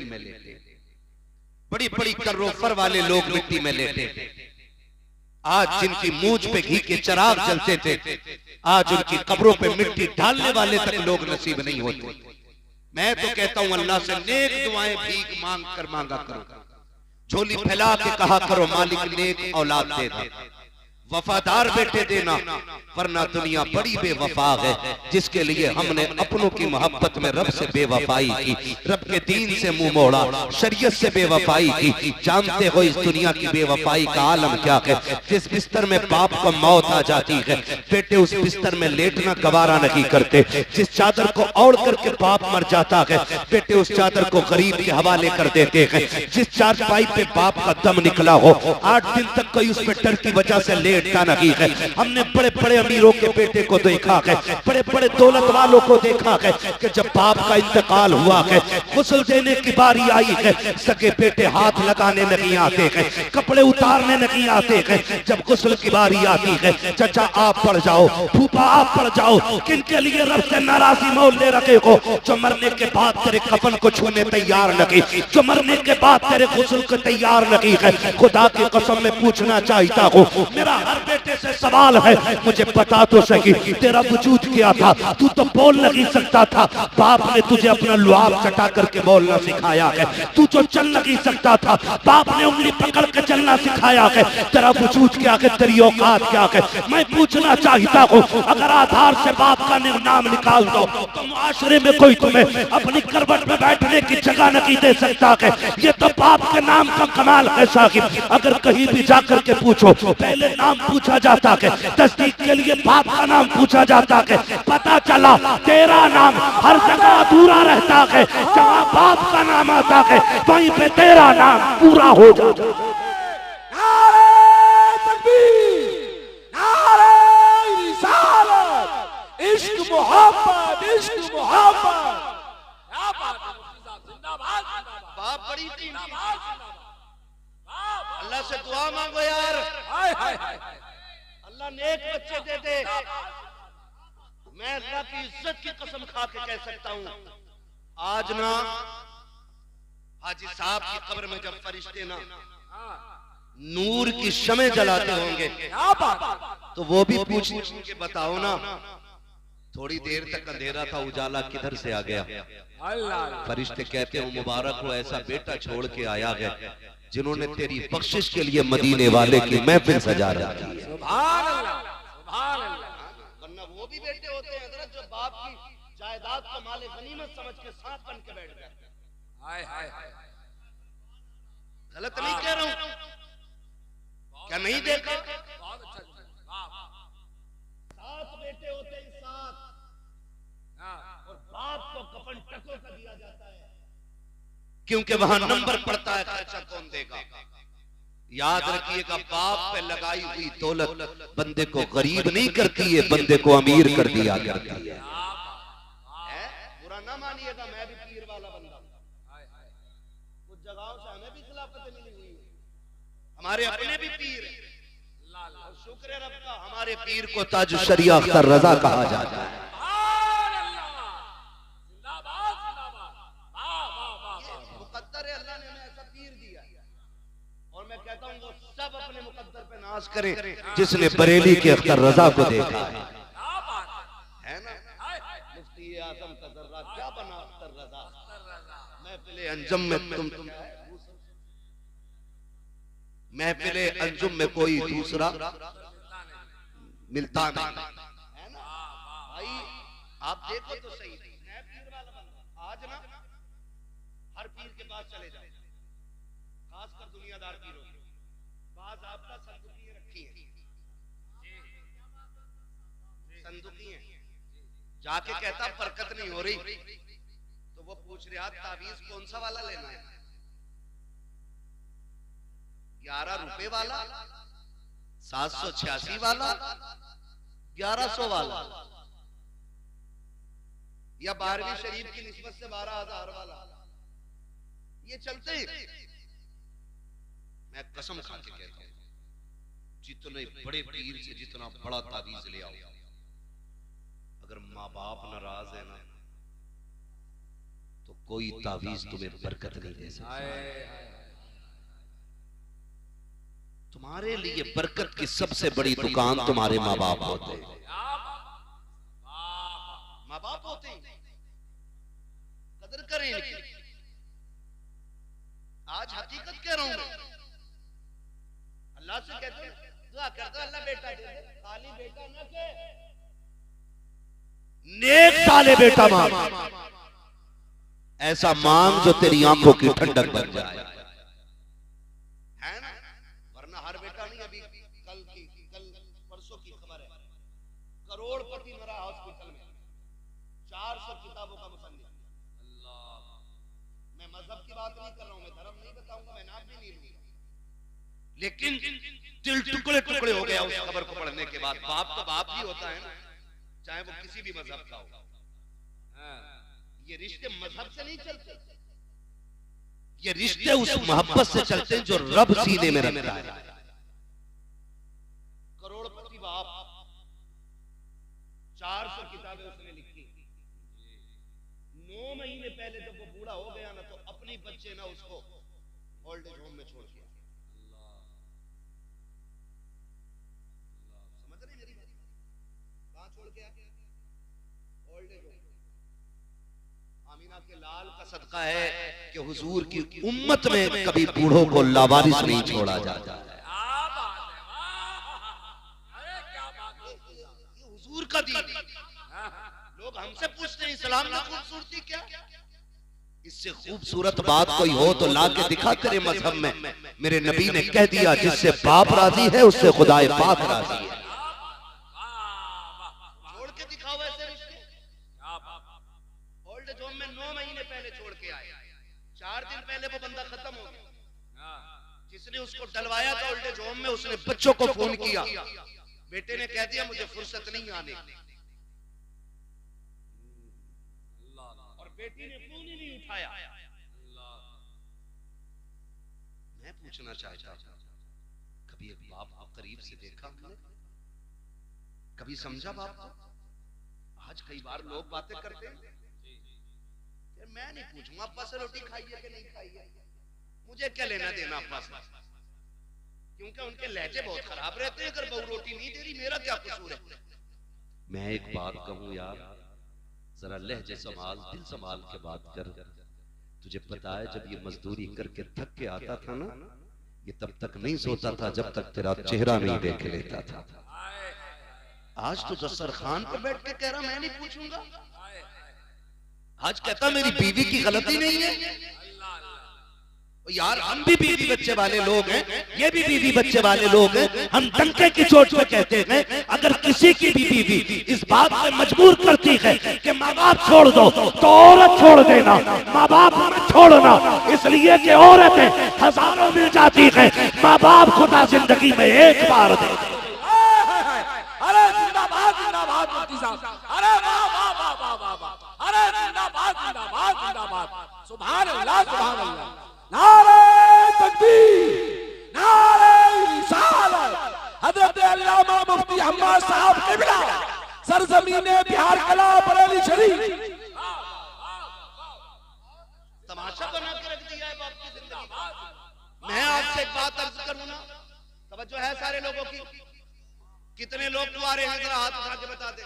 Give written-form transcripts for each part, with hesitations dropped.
में लेटे, बड़ी बड़ी कर्रोफर वाले लोग मिट्टी में लेटे। आज जिनकी मूंछ पे घी के चिराग जलते थे, आज उनकी कब्रों पे मिट्टी डालने वाले तक लोग नसीब नहीं होते। मैं तो कहता हूं अल्लाह से नेक दुआएं भीख मांग कर मांगा करो, झोली फैला के कहा करो मालिक नेक औलाद देना, वफादार बेटे देना, वरना दुनिया बड़ी बेवफा है जिसके लिए हमने अपनों की मोहब्बत में रब से बेवफाई की, रब के दीन से मुंह मोड़ा, शरीयत से बेवफाई की। जानते हो इस दुनिया की बेवफाई का आलम क्या है? जिस बिस्तर में बाप को मौत आ जाती है, बेटे उस बिस्तर में लेटना गवारा नहीं करते। जिस चादर को ओढ़ करके बाप मर जाता है, बेटे उस चादर को गरीब के हवाले कर देते हैं। जिस चारपाई पे बाप का दम निकला हो, 8 दिन तक कोई उस पे डर की वजह से लेटता नहीं है। हमने बड़े बड़े अमीरों के बेटे को देखा है, बड़े बड़े दौलत वालों को देखा है कि जब बाप का इंतकाल हुआ है, गुस्ल देने की बारी आई है, सगे बेटे हाथ लगाने नहीं आते हैं, कपड़े उतारने नहीं आते हैं। जब गुस्ल की बारी आती है, चाचा आप पड़ जाओ, फूफा आप पड़ जाओ, किनके लिए रब से नाराजी मोल ले रखे हो? जो मरने के बाद तेरे कफन को छूने तैयार नहीं, जो मरने के बाद तेरे गुस्ल को तैयार नहीं है। खुदा की कसम में पूछना चाहता हूँ, मेरा हर बेटे से सवाल है, मुझे बता तो सही तेरा वजूद क्या था? तू तो बोल नहीं सकता था, बाप ने तुझे अपना लुआब चटा करके बोलना सिखाया है। तू जो चल नहीं सकता था, बाप ने उंगली पकड़ के चलना सिखाया है। तेरा वजूद क्या है? तेरी औकात क्या है? मैं पूछना चाहता हूँ, अगर आधार से बाप का नाम निकाल दो तो मुआशरे में कोई तुम्हें अपनी करवट में बैठने की जगह नहीं दे सकता है। ये तो बाप के नाम का कमाल है साहिब। अगर कहीं भी जाकर के पूछो, पहले नाम पूछा जाता है, तस्दीक के लिए बाप का नाम पूछा जाता है। पता चला तेरा नाम हर जगह अधूरा रहता है, जहाँ बाप का नाम आता है वहीं पे तेरा नाम पूरा हो जाता है। नारे तकबीर, नारे रिसालत, इश्क मोहब्बत, इश्क मोहब्बत। क्या बात है मुफ्ती साहब, जिंदाबाद जिंदाबाद। बाप बड़ी जिंदाबाद जिंदाबाद। अल्लाह से दुआ मांगो यार, हाय हाय हाय। अल्लाह नेक बच्चे दे दे। मैं अल्लाह की इज्जत की कसम खा के कह सकता हूँ, आज ना हाजी साहब की कब्र में जब फरिश्ते ना नूर की शमे जलाते होंगे, क्या बात, तो वो भी पूछ के बताओ ना, थोड़ी देर तक अंधेरा था, उजाला किधर से आ गया? अल्लाह। फरिश्ते कहते हो मुबारक हो, ऐसा बेटा छोड़ के आया है जिन्होंने तेरी बख्शिश के लिए मदीने वाले की महफिल सजा रखी है। सुभान अल्लाह, सुभान अल्लाह। वरना वो भी बेटे होते हैं हजरत जो बाप की जायदाद को माले गनीमत समझ के साथ बन के बैठ जाते हैं। हाय हाय हाय। गलत नहीं कह रहा हूं, क्या नहीं देखा? बहुत अच्छा। सात बेटे होते हैं, सात, और बाप को कफन टको का दिया जाता है, क्योंकि वहां नंबर पड़ता है, खर्चा कौन देगा। याद रखिएगा, बाप पे लगाई हुई दौलत बंदे को गरीब नहीं करती है, बंदे को अमीर कर दिया करती है। बुरा ना मानिएगा, मैं भी पीर वाला बंदा हूं, कुछ जगहों से हमें भी खिलाफतें मिली हुई है, हमारे अपने भी पीर हैं, और शुक्र है रब का, हमारे पीर को ताज शरिया अख्तर रजा कहा जाता है। मुकद्दर है, अल्लाह ने हमें ऐसा पीर दिया, और मैं कहता हूँ वो सब अपने मुकद्दर पे नाज करे जिसने बरेली के अख्तर रजा को देखा है ना। मुफ्ती आजम का जर्रा क्या बना अख्तर रजा, महफिले अंजुम में तुम महफिले अंजुम में कोई दूसरा मिलता नहीं, है ना भाई। आप देखो तो सही, मैं पीर वाला बंदा, आज ना हर पीर के पास चले जाए, खासकर दुनियादार पीरों के, बाज आपका संदुकी रखी है, संदुकी है, जाके कहता बरकत नहीं हो रही, तो वो पूछ रहा तावीज कौन सा वाला लेना है, 11 रुपए वाला, 786 वाला, 1100 वाला, या 12वीं शरीफ की निस्बत से 12,000 वाला, ये चलते हैं। मैं कसम खा के कहता हूं, जितने बड़े पीर से जितना बड़ा तावीज ले आओ, अगर माँ बाप नाराज है ना, तो कोई तावीज तुम्हें बरकत नहीं दे सकता। तुम्हारे लिए बरकत की सबसे बड़ी दुकान तुम्हारे माँ बाप होते हैं। माँ बाप होते हैं, कदर करें इनकी। आज हकीकत कह रहा हूं मैं, अल्लाह से कहते हैं दुआ करता अल्लाह बेटा दे दे, खाली बेटा न के नेक साले बेटा मांग, ऐसा मांग जो तेरी आंखों की ठंडक बन जाए, है ना? वरना हर बेटा नहीं। अभी कल परसों की खबर है, करोड़पति मरा हॉस्पिटल में, 400 किताबों का मुसन्निफ। मैं मजहब की बात नहीं कर रहा हूं, मैं धर्म नहीं बताऊंगा, मैं नाम भी नहीं लूंगा, लेकिन दिल टुकड़े टुकड़े हो गया उस खबर को पढ़ने के बाद। बाप तो बाप ही होता है ना, चाहे वो किसी भी मजहब का हो। ये रिश्ते मजहब से नहीं चलते, ये रिश्ते उस मोहब्बत से चलते हैं जो रब सीने में रखता है। करोड़पति बाप, 400 किताबें उसने लिखी। 9 महीने पहले जब वो बूढ़ा हो गया ना, तो अपनी बच्चे ना उसको ओल्ड एज होम में छोड़ दिया। समझ रहे मेरी बात? कहां छोड़ के आया? Old age home. आमीना के लाल का सदका है कि हुजूर की उम्मत में कभी बूढ़ों को लावारिस नहीं छोड़ा जाता। ये हुजूर का दीन। लोग हमसे पूछते हैं इस्लाम में खूबसूरती क्या? इससे खूबसूरत बात कोई हो तो ला के दिखा तेरे मजहब में। मेरे नबी ने कह दिया जिससे बाप राजी है उससे खुदाए पाक राजी है। छोड़ के दिखाओ ऐसे रिश्ते। ओल्ड एज होम में 9 महीने पहले छोड़ के आए, 4 दिन पहले वो बंदा खत्म हो गया। जिसने उसको डलवाया था ओल्ड एज होम में, उसने बच्चों को फोन किया, बेटे ने कह दिया मुझे फुर्सत नहीं आने की, और बेटी ने फोन ही नहीं उठाया। मैं पूछना चाहता हूं, कभी एक बाप को करीब से देखा हमने? कभी समझा बाप को? आज कई बार लोग बातें करते हैं, मैं नहीं पूछूंगा अब्बा से रोटी खाई है कि नहीं खाई है, मुझे क्या लेना देना अब्बा से, क्योंकि उनके लहजे बहुत खराब रहते हैं। अगर बहू रोटी नहीं दे रही, मेरा क्या कसूर है? मैं एक बात कहूं यार, जरा लहजे संभाल, दिल संभाल के बात कर। तुझे पता है जब ये मजदूरी करके थक के आता था ना, ये तब तक नहीं सोता था जब तक तेरा चेहरा नहीं देख लेता था। आज तो दस्तरखान पर बैठ के कह रहा मैं नहीं पूछूंगा। आज कहता मेरी बीवी की गलती नहीं है। यार हम भी बीवी बच्चे वाले लोग हैं, ये भी बीवी बच्चे वाले लोग हैं। हम डंके की चोट पे कहते हैं अगर किसी की भी बीवी इस बात पे मजबूर करती है कि माँ बाप छोड़ दो, तो औरत छोड़ देना, माँ बाप मत छोड़ना। इसलिए कि औरतें हजारों मिल जाती है, माँ बाप खुदा जिंदगी में एक बार दे। अरे जिंदाबाद जिंदाबाद मुफ्ती साहब, अरे वाह वाह वाह वाह वाह वाह, अरे जिंदाबाद जिंदाबाद जिंदाबाद, सुभान अल्लाह सुभान अल्लाह, नारे तकबीर, नारे रिसालत। हजरत अल्लामा मुफ्ती हम्माद साहब किबला, सरजमीने बिहार कला बरेली शरीफ। तमाशा बना के रख दिया है बाप की जिंदगी। मैं आपसे एक बात अर्ज करूं ना, तवज्जो है सारे लोगों की? कितने लोग कुंवारे हैं, जरा हाथ उठा के बता दे।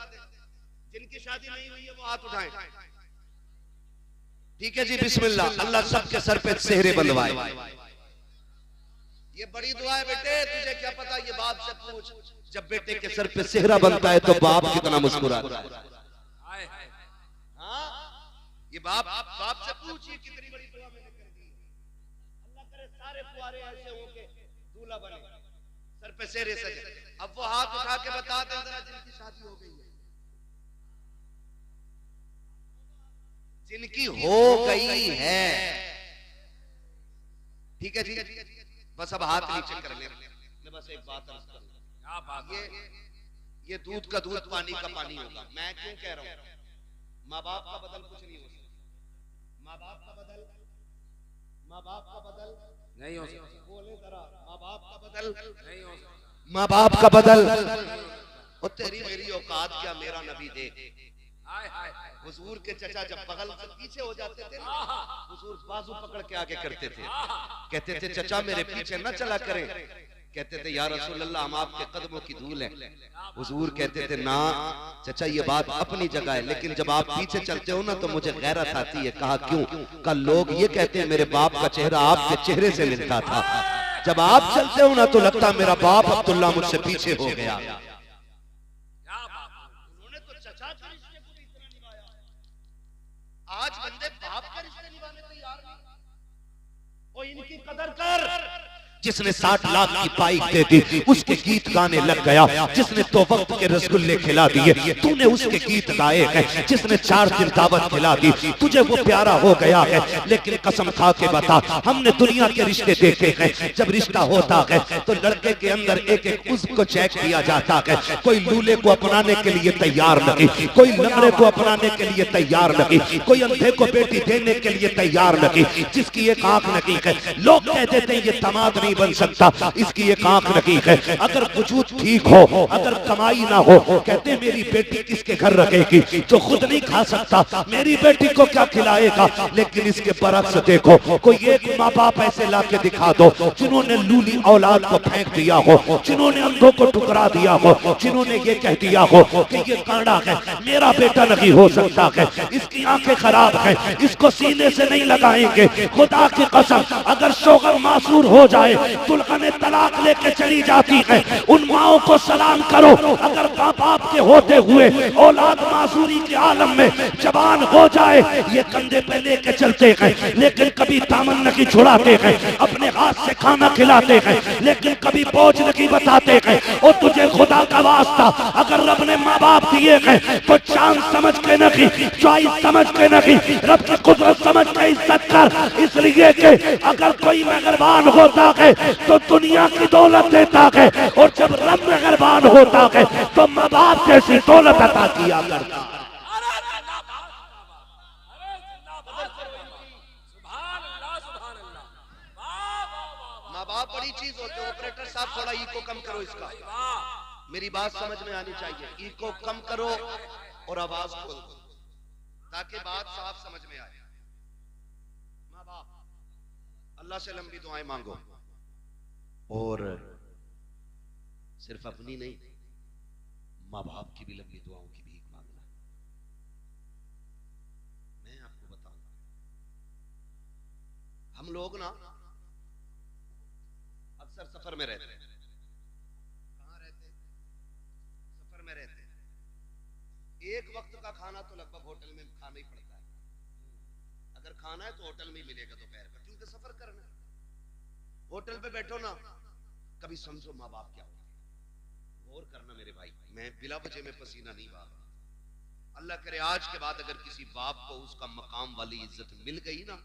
जिनकी शादी नहीं हुई है वो हाथ उठाएं। ठीक है जी, बिस्मिल्लाह। अल्लाह सबके सर पे सेहरे बंधवाए। ये बड़ी दुआ है बेटे, तुझे क्या पता, ये बाप से पूछ। जब बेटे के सर पे सेहरा बनता है तो बाप कितना मुस्कुराता है। हाँ, ये बाप से पूछ, ये कितनी बड़ी दुआ मैंने कर दी। अल्लाह करे सारे कुंवारे ऐसे हो के दूल्हा बने, सर पे सेहरे सजे। अब वो हाथ उठा के बता दे जरा जिनकी शादी हो गई है, जिनकी हो गई है। ठीक है जी, बस अब हाथ नीचे कर ले। मैं बस एक बात अर्ज करूं, ये दूध का दूध, पानी का पानी होगा। मैं क्यों कह रहा हूं? माँ बाप का बदल कुछ नहीं हो सकता। माँ बाप का बदल नहीं हो सकता। बोले जरा, माँ बाप का बदल नहीं हो सकता। माँ बाप का बदल। और तेरी मेरी औकात क्या, मेरा नबी दे। हाय हाय हुजूर के चचा जब बगल से पीछे हो जाते थे ना, हुजूर बाजू पकड़ के आगे करते थे, कहते थे चचा मेरे पीछे न चला करें। कहते थे या रसूल अल्लाह हम आपके कदमों की धूल हैं। हुजूर कहते थे ना चचा ये बात अपनी जगह है, लेकिन जब आप पीछे चलते हो ना तो मुझे गैरत आती है। कहा क्यों? कल लोग ये कहते हैं मेरे बाप का चेहरा आपके चेहरे से मिलता था, जब आप चलते हो ना तो लगता मेरा बाप अब्दुल्ला मुझसे पीछे हो गया। उन्होंने तो चचा के रिश्ते को भी इतना निभाया, आज बंदे बाप का रिश्ते निभाने तैयार नहीं। ओ इनकी कदर कर। जिसने 60 लाख की पाइक दे दी उसके गीत गाने लग गया, जिसने 2 वक्त के रसगुल्ले खिला दिए तूने उसके गीत गाए हैं, जिसने 4 दिन दावत खिला दी तुझे वो प्यारा हो गया है। लेकिन कसम खा के बता, हमने दुनिया के रिश्ते देखे हैं, जब रिश्ता होता है तो लड़के के अंदर एक एक उज़्व को चेक किया जाता है। कोई लूले को अपनाने के लिए तैयार नहीं, कोई लंगड़े को अपनाने के लिए तैयार नहीं, कोई अंधे को बेटी देने के लिए तैयार नहीं, जिसकी एक आंख नहीं है लोग कह देते हैं ये दामाद नहीं बन सकता, इसकी एक आंख नहीं है। अगर वजूद ठीक हो, अगर कमाई ना हो, कहते मेरी बेटी किसके घर रखेगी जो खुद नहीं खा सकता, मेरी बेटी को क्या खिलाएगा। लेकिन इसके बरक्स देखो, कोई एक माँ बाप ऐसे ला के दिखा दो जिन्होंने लूली औलाद को फेंक दिया हो, जिन्होंने अंधों को ठुकरा दिया हो, जिन्होंने ये कह दिया हो कि ये कांडा है मेरा बेटा नहीं हो सकता है, इसकी आंखें खराब है, इसको सीने से नहीं लगाएंगे। खुदा की कसम अगर शोहर मासूर हो जाए, दुल्हन तलाक लेके चली जाती है, उन माओं को सलाम करो अगर माँ बाप के होते हुए औलाद मासूरी के आलम में जवान हो जाए। ये कंधे पे लेके चलते हैं लेकिन कभी दामन नहीं छुड़ाते हैं, अपने हाथ से खाना खिलाते हैं लेकिन कभी बोझ नहीं बताते हैं। और तुझे खुदा का वास्ता अगर रब ने माँ बाप दिए हैं तो चांद समझ के नहीं, चॉइस समझ के नहीं, रब की कुदरत समझ के इज्जत कर। इसलिए कि अगर कोई मेहरबान होता है तो दुनिया की दौलत देता है, और जब रब मेहरबान होता है तो माँ बाप जैसी दौलत अता किया करता है। माँ बाप बड़ी चीज होते हैं। ऑपरेटर साहब थोड़ा इको कम करो, इसका मेरी बात समझ में आनी चाहिए। इको कम करो और आवाज खोल दो ताकि बात साफ समझ में आए। माँ बाप अल्लाह से लंबी दुआएं मांगो, और सिर्फ अपनी नहीं माँ बाप की भी लंबी दुआओं की भीख मांगना। मैं आपको बताऊं, हम लोग ना अक्सर सफर में रहते हैं। कहां रहते हैं? सफर में रहते हैं। एक वक्त का खाना तो लगभग होटल में खाना ही पड़ता है। अगर खाना है तो होटल में ही मिलेगा दोपहर का, क्योंकि सफर करना है। होटल पे बैठो ना, कभी समझो माँ बाप क्या होते हैं। गौर करना मेरे भाई, मैं बिला वजह में पसीना नहीं बहा। अल्लाह करे आज के बाद अगर किसी बाप को उसका मकाम वाली इज्जत मिल गई ना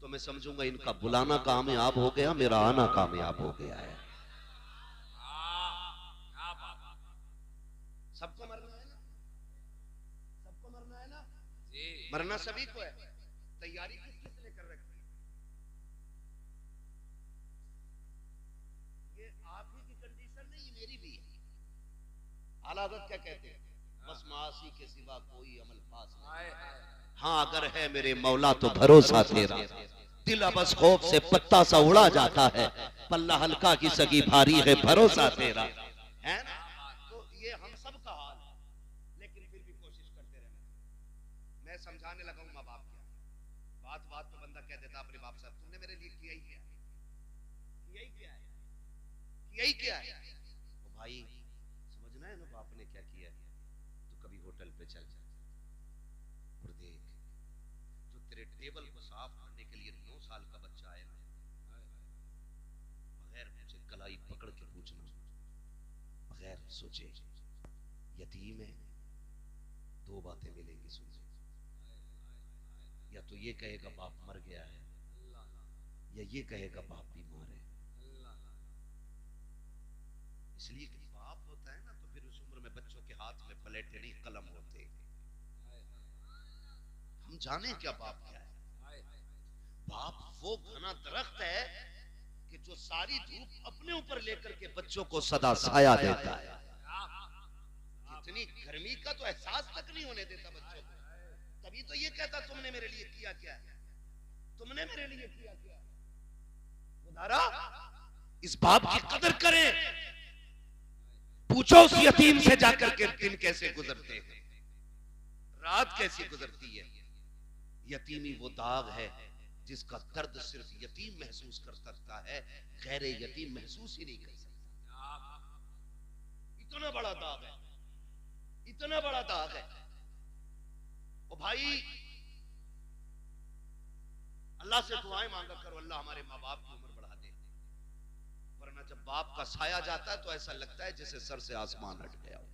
तो मैं समझूंगा इनका बुलाना कामयाब हो गया, मेरा आना कामयाब हो गया है। सबको मरना है ना, सबको मरना है ना, मरना सभी को है। तैयारी किस किस ने कर रखी है? ये आप ही की कंडीशन नहीं, मेरी भी है। आला हज़रत क्या कहते हैं? बस मासी के सिवा कोई अमल पास नहीं। हाँ अगर है मेरे मौला तो भरोसा तेरा, दिल बस खौफ से पत्ता सा उड़ा जाता है, पल्ला हल्का की सगी भारी है भरोसा तेरा, है ना। तो ये हम सब का हाल है, लेकिन फिर भी कोशिश करते रहना। मैं समझाने लगा हूं माँ बाप क्या, बात बात तो बंदा कह देता अपने बाप साहब तुमने मेरे लिए किया ही क्या है, किया ही क्या है, किया ही क्या है। तो भाई समझना है ना बाप ने क्या किया है। तो कभी होटल पे चल जा और देख, जो तेरे टेबल को साफ करने के लिए 9 साल का बच्चा आया बगैर मुझे कलाई पकड़ के पूछना, बगैर सोचे यतीम है, 2 बातें मिलेंगी सुनने। या तो ये कहेगा बाप मर गया है, या ये कहेगा बाप बीमार है। इसलिए कि बाप होता है ना तो फिर उस उम्र में बच्चों के हाथ में पलेटे नहीं कलम होते। हम जाने क्या बाप क्या है। बाप वो घना दरख्त है कि जो सारी धूप अपने ऊपर लेकर के बच्चों को सदा साया देता है। इतनी गर्मी का तो एहसास तक नहीं होने देता बच्चों को। तभी तो ये कहता तुमने मेरे लिए किया क्या है, तुमने मेरे लिए किया क्या है। खुदारा इस बाप की कदर करें। पूछो उस यतीम से जाकर के दिन कैसे गुजरते हैं, रात कैसी गुजरती है। यतीमी वो दाग है जिसका दर्द सिर्फ यतीम महसूस कर सकता है, गैर यतीम महसूस ही नहीं कर सकता। इतना बड़ा दाग है, इतना बड़ा दाग है। ओ भाई अल्लाह से दुआएं मांगा करो, अल्लाह हमारे माँ बाप की उम्र बढ़ा दे, वरना जब बाप का साया जाता है तो ऐसा लगता है जैसे सर से आसमान हट गया हो।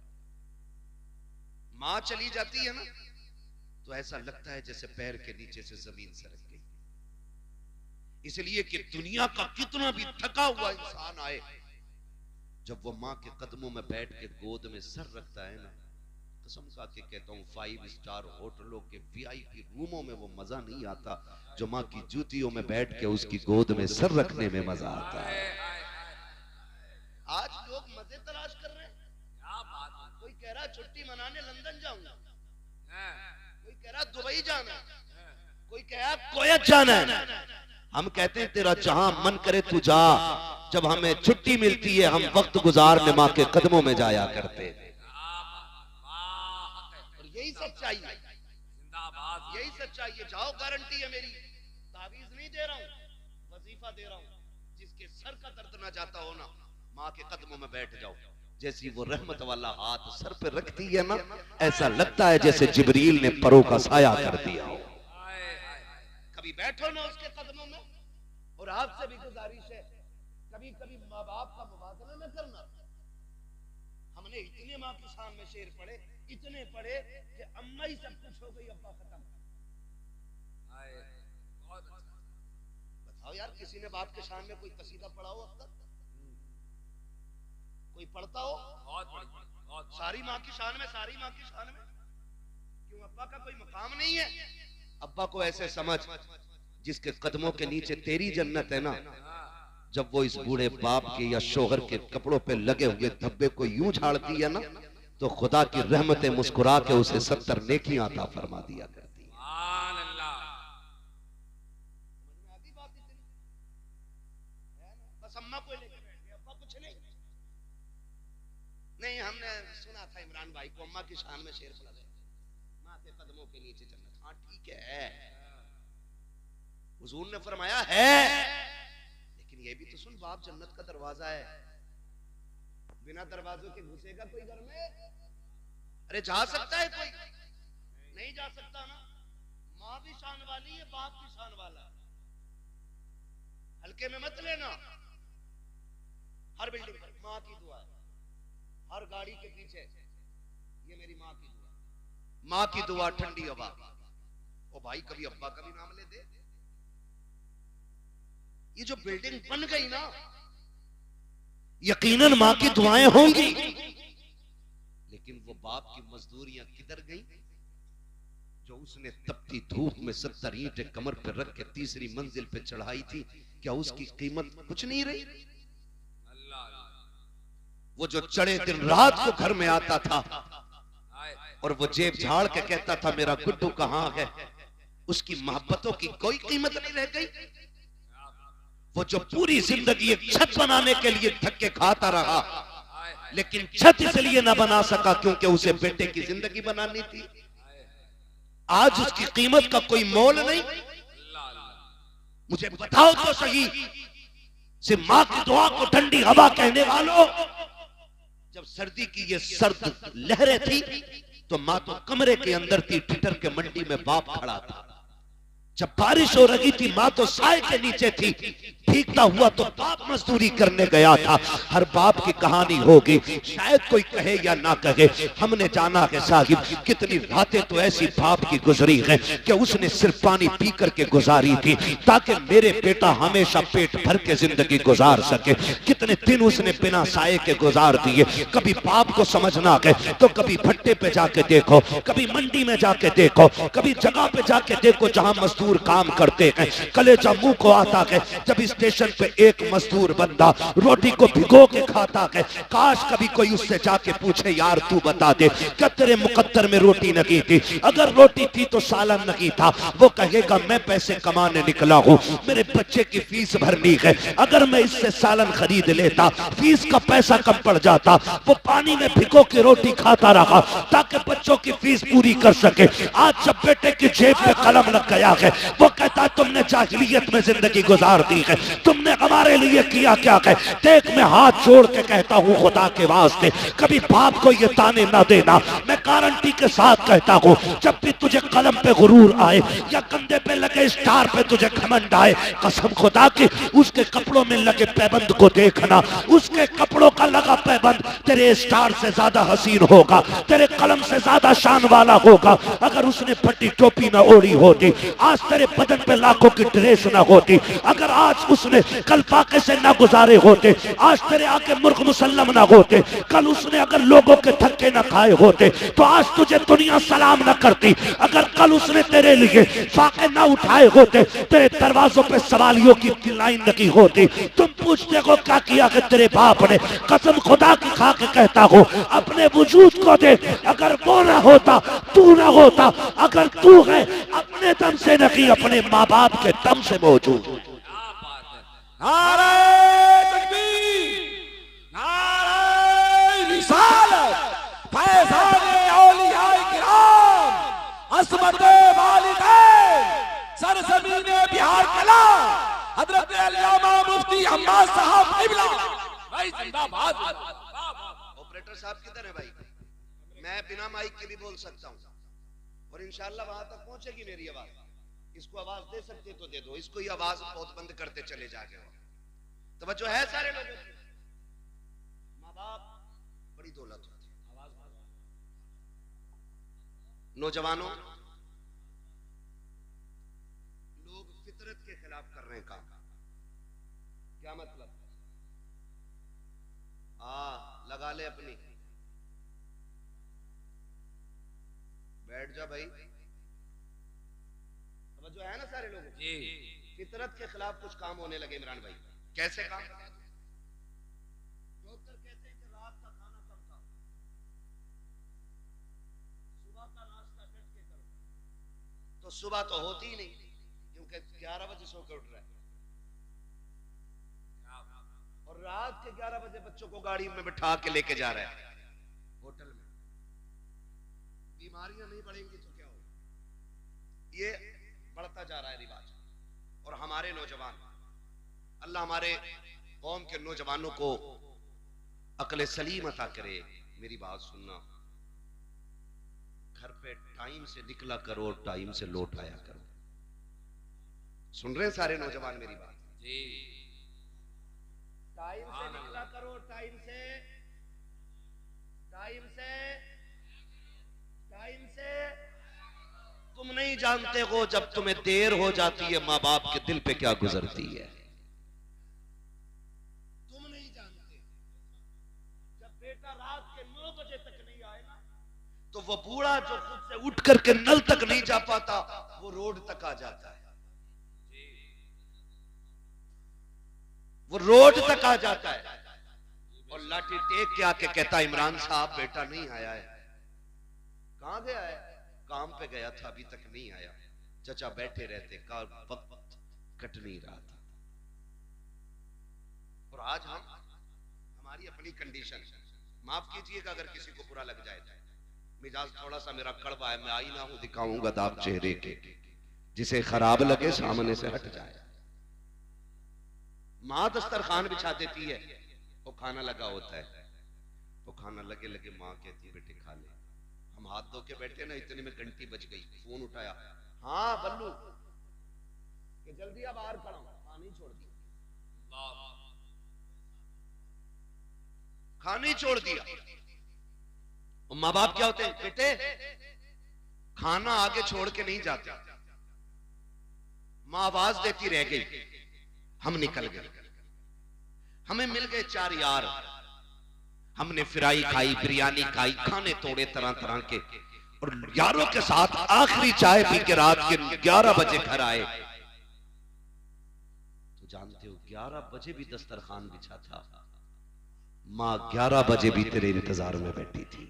मां चली जाती है ना तो ऐसा लगता है जैसे पैर के नीचे से जमीन सरक गई। इसलिए कि दुनिया का कितना भी थका हुआ इंसान आए, जब वो मां के कदमों में बैठ के गोद में सर रखता है ना, कसम खा के कहता हूं 5 स्टार होटलों के VIP रूमों में वो मजा नहीं आता जो मां की जूतियों में बैठ के उसकी गोद में सर रखने में मजा आता है। आज लोग मजे तलाश कर रहे हैं। कोई कह रहा छुट्टी मनाने लंदन जाऊंगा, कोई कह रहा दुबई जाना, कोई कह रहा कोयत जाना है। हम कहते हैं तेरा जहां मन करे तू जा, जब हमें छुट्टी मिलती है हम वक्त गुजारने मां के कदमों में जाया करते हैं। और यही सच्चाई है, यही सच्चाई है। जाओ, गारंटी है मेरी, तावीज नहीं दे रहा हूं, वजीफा दे रहा हूं। जिसके सर का दर्द ना जाता हो ना, मां के कदमों में बैठ जाओ। जैसी वो रहमत वाला हाथ सर पे रखती है ना, ऐसा लगता है जैसे जिब्रील ने परों का साया कर दिया हो। कभी बैठो ना उसके कदमों में। और आपसे भी गुजारिश है, कभी कभी माँ बाप का मुबादला न करना। हमने इतने माँ की शान में शेर पढ़े, इतने पढ़े कि अम्मा ही सब कुछ हो गई, अब्बा खत्म। बताओ यार, किसी ने बाप के शान में कोई कसीदा पढ़ा हो अब तक? कोई पढ़ता हो? सारी माँ की शान में, सारी माँ की शान में। क्यों, अब्बा का कोई मकाम नहीं है? अब्बा को ऐसे समझ जिसके कदमों के नीचे तेरी जन्नत है ना, जब वो इस बूढ़े बाप के या शोहर के कपड़ों पे लगे हुए धब्बे को यूं झाड़ती है ना, तो खुदा की रहमतें मुस्कुरा के उसे 70 नेकियां अता फरमा दिया करती है। बस अम्मा को लेकर बैठ गए, अब्बा कुछ नहीं। नहीं, हमने सुना था इमरान भाई को अम्मा की शान में शेर पढ़ा, माँ के कदमों के नीचे जन्नत। हाँ ठीक है, हुजूर ने फरमाया है, लेकिन ये भी तो सुन, बाप जन्नत का दरवाजा है, बिना दरवाजों के घुसेगा कोई घर में? अरे जा सकता है कोई? नहीं जा सकता ना। माँ भी शान वाली है, बाप भी शान वाला है, हल्के में मत लेना। हर बिल्डिंग पर माँ की दुआ है, हर गाड़ी के पीछे ये मेरी माँ की दुआ, माँ की दुआ, ठंडी हवा। ओ भाई, कभी अब्बा का भी नाम ले दे। ये जो बिल्डिंग बन गई ना, यकीनन मां की दुआएं होंगी, लेकिन वो बाप की मजदूरियां किधर गई जो उसने तपती धूप में 70 ईंटें कमर पर रख के तीसरी मंजिल पे चढ़ाई थी? क्या उसकी कीमत कुछ नहीं रही? वो जो चढ़े दिन रात को घर में आता था और वो जेब झाड़ के कहता था मेरा गुड्डू कहां है, उसकी मोहब्बतों की कोई कीमत नहीं रह गई। वो जो पूरी जिंदगी एक छत बनाने के लिए धक्के खाता रहा, लेकिन छत इसलिए ना बना सका क्योंकि उसे बेटे की जिंदगी बनानी थी। आज उसकी कीमत का कोई मोल नहीं। मुझे बताओ तो सही, से मां की दुआ को ठंडी हवा कहने वालों, जब सर्दी की ये सर्द लहरें थी तो मां तो कमरे के अंदर थी, ठिठर के मंडी में बाप खड़ा था। जब बारिश हो रही थी मां तो साए के नीचे थी, भीगता हुआ तो बाप मजदूरी करने गया था। हर बाप की कहानी होगी, शायद कोई कहे या ना कहे। हमने जाना है साहिब, कितनी रातें तो ऐसी बाप की गुजरी हैं कि उसने सिर्फ पानी पी करके गुजारी थी ताकि मेरे बेटा हमेशा पेट भर के जिंदगी गुजार सके। कितने दिन उसने बिना साए के गुजार दिए। कभी बाप को समझना है तो कभी भट्टे पे जाके देखो, कभी मंडी में जाके देखो, कभी जगह पे जाके देखो जहां मजदूर काम करते हैं। कलेजा मुंह को आता है जब इस स्टेशन पे एक मजदूर बंदा रोटी को भिगो के खाता है। काश कभी कोई उससे जाके पूछे, यार तू बता दे क्या तेरे मुकद्दर में रोटी नहीं थी? अगर रोटी थी तो सालन नहीं था। वो कहेगा मैं पैसे कमाने निकला हूँ, मेरे बच्चे की फीस भरनी है, अगर मैं इससे सालन खरीद लेता फीस का पैसा कम पड़ जाता। वो पानी में भिगो के रोटी खाता रहा ताकि बच्चों की फीस पूरी कर सके। आज जब बेटे की जेब में कलम लग गया है, वो कहता है तुमने जाहिलियत में जिंदगी गुजार दी है, तुमने हमारे लिए किया क्या है? देख मैं हाथ जोड़ के कहता हूँ खुदा के वास्ते कभी बाप को ये ताने ना देना। मैं गारंटी के साथ कहता हूँ जब भी तुझे कलम पे गुरूर आए या कंधे पे लगे स्टार पे तुझे घमंड आए, कसम खुदा की उसके कपड़ों में लगे पैबंद को देखना। उसके कपड़ों का लगा पैबंद तेरे स्टार से ज्यादा हसीन होगा, तेरे कलम से ज्यादा शान वाला होगा। अगर उसने फटी टोपी ना ओढ़ी होती, आज तेरे बदन पे लाखों की ड्रेस ना होती। अगर आज उसने कल फाके से ना गुजारे होते, आज तेरे आके मुर्ख मुसल्लम ना होते। कल उसने अगर लोगों के धक्के ना खाए होते तो आज तुझे दुनिया सलाम ना करती। अगर कल उसने तेरे लिए फाके ना उठाए होते, तेरे दरवाजों पे सवालियों की लाइन लगी होती। तुम पूछते हो क्या किया कि तेरे बाप ने? कसम खुदा की खा के कहता हो अपने वजूद को देख, अगर वो ना होता तू ना होता। अगर तू है अपने दम से नहीं, अपने माँ बाप के दम से मौजूद। नारे तकबीर, नारे रिसालत, फैज़ाने औलियाए किराम, असमते वालिदैन, सरज़मीने बिहार कला, हज़रत अल्लामा मुफ्ती अब्बास साहब क़िबला। भाई जिंदाबाद। ऑपरेटर साहब किधर है भाई? मैं बिना माइक के भी बोल सकता हूँ और इंशाल्लाह वहां तक पहुंचेगी मेरी आवाज। इसको आवाज दे सकते तो दे दो, इसको ही आवाज बहुत बंद करते चले जाके। तवज्जो है सारे लोगों की? माँ बाप बड़ी दौलत होती है। नौजवानों, लोग फितरत के खिलाफ कर रहे हैं काम। क्या मतलब? लगा ले अपनी, बैठ जा भाई। जो है ना सारे लोग जी, फितरत के खिलाफ कुछ काम होने लगे इमरान भाई। कैसे काम? डॉक्टर कहते हैं कि रात का खाना कम खाओ, सुबह का नाश्ता डट के करो। तो सुबह तो होती ही नहीं क्योंकि 11 बजे सो के उठ रहा है, और रात के 11 बजे बच्चों को गाड़ी में बिठा के लेके जा रहा है होटल में। बीमारियां नहीं बढ़ेंगी तो क्या होगा? ये बढ़ता जा रहा है रिवाज। और हमारे नौजवान, अल्लाह हमारे कौम के नौजवानों को अक्ल सलीम अता करे। मेरी बात सुनना, घर पे टाइम से निकला करो, टाइम से लौट आया करो। सुन रहे हैं सारे नौजवान मेरी बात जी? टाइम से निकला करो, टाइम से, टाइम से, टाइम से। तुम नहीं जानते हो जब तुम्हें देर हो जाती है माँ बाप के दिल पे क्या गुजरती है। तुम नहीं जानते जब बेटा रात के 9 बजे तक नहीं आएगा तो वो बूढ़ा जो खुद से उठ करके नल तक नहीं जा पाता वो रोड तक आ जाता है, वो रोड तक आ जाता है और लाठी टेक के आके कहता इमरान साहब बेटा नहीं आया है। कहां गया है? काम पे गया था, अभी तक नहीं आया। चचा बैठे रहते, का वक्त कट नहीं रहा था। और आज हम, हमारी अपनी कंडीशन, माफ कीजिएगा अगर किसी को बुरा लग जाए, मिजाज थोड़ा सा मेरा कड़वा है, मैं आईना हूं दिखाऊंगा दाग चेहरे के, जिसे खराब लगे सामने से हट जाए। माँ दस्तरखान बिछा देती है, वो खाना लगा होता है, वो खाना लगे लगे माँ कहती है बेटे खा ले। हम हाथ धो के बैठे ना, इतने में घंटी बज गई, फोन उठाया, हाँ बल्लू कि जल्दी अब बाहर खड़ा हूं, खानी छोड़ दी, खानी छोड़ दिया। माँ बाप क्या होते हैं? बेटे खाना आगे छोड़ के नहीं जाते। माँ आवाज देती रह गई, हम निकल गए, हमें मिल गए 4 यार, हमने फ्राई खाई, बिरयानी खाई, खाने तोड़े तरह तरह के, और यारों के साथ आखिरी चाय पी के रात के 11 बजे घर आए तो जानते हो 11 बजे भी दस्तरखान बिछा था, माँ 11 बजे भी तेरे इंतजार में बैठी थी।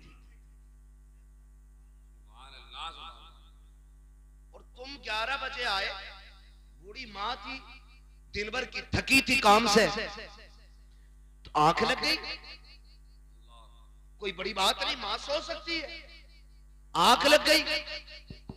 और तुम 11 बजे आए, बूढ़ी माँ थी, दिन भर की थकी थी काम से, तो आंख लग गई। कोई बड़ी बात नहीं, माँ सो सकती है। आंख लग गई,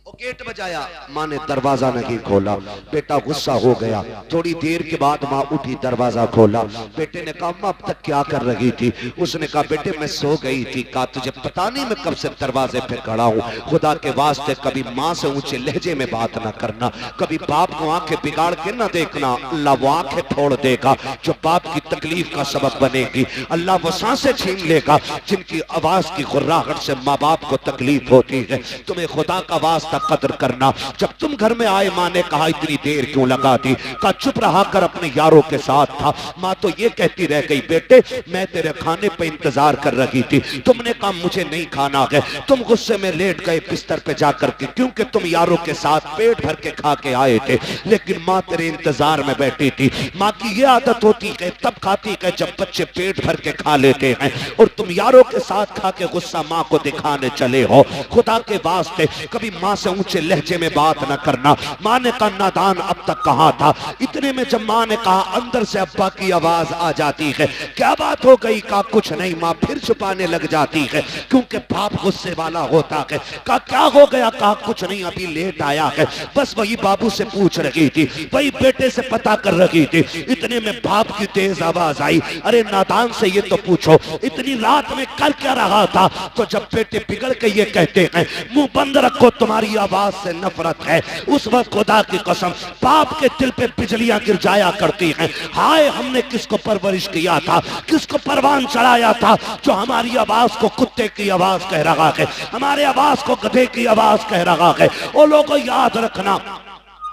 और गेट बजाया, माँ ने दरवाजा नहीं खोला। बेटा गुस्सा हो गया। थोड़ी देर के बाद माँ उठी, दरवाजा खोला। बेटे ने कहा माँ अब तक क्या कर रही थी? उसने कहा बेटे मैं सो गई थी। कहा तुझे पता नहीं मैं कब से दरवाजे पे खड़ा हूँ? खुदा के वास्ते कभी माँ से ऊंचे लहजे में बात ना करना, कभी बाप को आंखें बिगाड़ के ना देखना, अल्लाह वो आंखें फोड़ देगा जो बाप की तकलीफ का सबब बनेगी। अल्लाह वो सांसें छीन लेगा जिनकी आवाज की गुर्राहट से माँ बाप को तकलीफ होती है। तुम्हें खुदा का वास्ता कदर करना। जब तुम घर में आए, माँ ने कहा इतनी देर क्यों लगा दी? कहा चुप रहा कर, अपने यारों के साथ था। माँ तो ये कहती रह गई बेटे मैं तेरे खाने पे इंतजार कर रही थी, तुमने कहा मुझे नहीं खाना है, तुम गुस्से में लेट गए बिस्तर पे जाकर के, क्योंकि तुम यारों के साथ पेट भर के खा के आए थे। लेकिन माँ तेरे इंतजार में बैठी थी। माँ की ये आदत होती है, तब खाती है जब बच्चे पेट भर के खा लेते हैं, और तुम यारों के साथ खा के गुस्सा माँ को दिखाने चले हो। खुदा के वास्ते कभी माँ से ऊंचे लहजे में बात न करना। माँ ने कहा नादान अब तक कहाँ था? इतने में जब माँ ने कहा, अंदर से अब्बा की आवाज आ जाती है। क्या बात हो गई? कहा कुछ नहीं। माँ फिर छुपाने लग जाती है, क्योंकि बाप गुस्से वाला होता है। कहा क्या हो गया? कहा कुछ नहीं, अभी लेट आया है, बस वही बाबू से पूछ रही थी, वही बेटे से पता कर रही थी। इतने में बाप की तेज आवाज आई, अरे नादान से ये तो पूछो इतनी रात में कर क्या रहा था? तो जब बेटे बिगड़ के ये कहते हैं मुंह बंद रखो तुम्हारी आवाज से नफरत है, उस वक्त खुदा की कसम बाप के दिल पे बिजलियां गिर जाया करती हैं। हाय हमने किसको परवरिश किया था, किसको परवान चढ़ाया था, जो हमारी आवाज को कुत्ते की आवाज कह रहा है, हमारे आवाज को गधे की आवाज कह रहा है। वो लोगों याद रखना,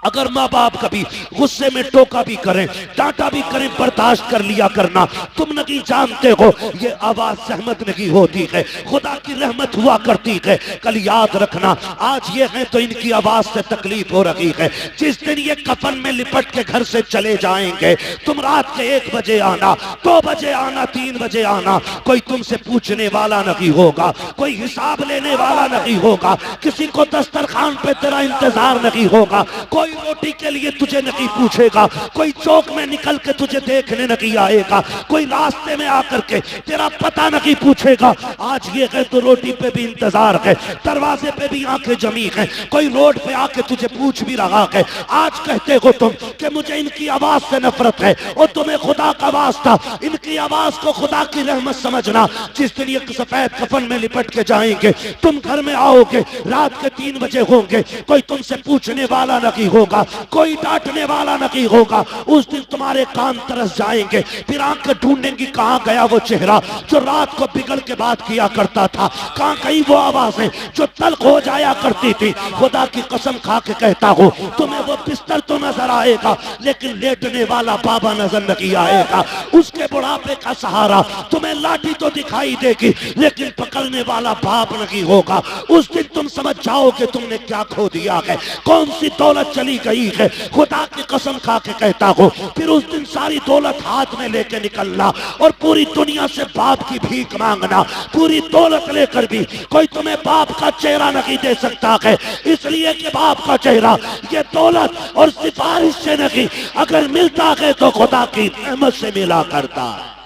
अगर माँ बाप कभी गुस्से में टोका भी करें, डांटा भी करें, बर्दाश्त कर लिया करना। तुम नहीं जानते हो ये आवाज सहमत नहीं होती है, खुदा की रहमत हुआ करती है। कल याद रखना, आज ये है तो इनकी आवाज से तकलीफ हो रही है। जिस दिन ये कफन में लिपट के घर से चले जाएंगे, तुम रात के 1 बजे आना, 2 बजे आना, 3 बजे आना, कोई तुमसे पूछने वाला नहीं होगा, कोई हिसाब लेने वाला नहीं होगा, किसी को दस्तरखान पे तेरा इंतजार नहीं होगा, कोई रोटी के लिए तुझे नहीं पूछेगा, कोई चौक में निकल के तुझे देखने नहीं आएगा, कोई रास्ते में आकर के तेरा पता नहीं पूछेगा। आज ये है तो रोटी पे भी इंतजार है, दरवाजे पे भी आंखें जमी है, कोई रोड पे आके तुझे पूछ भी रहा है। आज कहते हो तुम कि मुझे इनकी आवाज से नफरत है, और तुम्हें खुदा का वास्ता इनकी आवाज को खुदा की रहमत समझना। जिस दिन ये सफेद कफन में लिपट के जाएंगे, तुम घर में आओगे, रात के 3 बजे होंगे, कोई तुमसे पूछने वाला नहीं होगा, कोई डांटने वाला नहीं होगा। उस दिन तुम्हारे कान तरस जाएंगे, फिर आंखें ढूंढेंगी कहां गया वो चेहरा जो रात को बिगड़ के बात किया करता था, कहां गई वो आवाजें जो तल्ख हो जाया करती थी। खुदा की कसम खा के कहता हूं, तुम्हें वो बिस्तर तो नजर आएगा, लेकिन लेटने वाला बाबा नजर नहीं आएगा। उसके बुढ़ापे का सहारा तुम्हें लाठी तो दिखाई देगी, लेकिन पकड़ने वाला बाप नहीं होगा। उस दिन तुम समझ जाओगे तुमने क्या खो दिया है, कौन सी दौलत चली गई है। खुदा की कसम खा के कहता हूं, फिर उस दिन सारी दौलत हाथ में लेके निकलना और पूरी दुनिया से बाप की भीख मांगना। पूरी दौलत लेकर भी कोई तुम्हें बाप का चेहरा नहीं दे सकता है, इसलिए कि बाप का चेहरा ये दौलत और सिफारिश से नहीं, अगर मिलता है तो खुदा की रहमत से मिला करता है।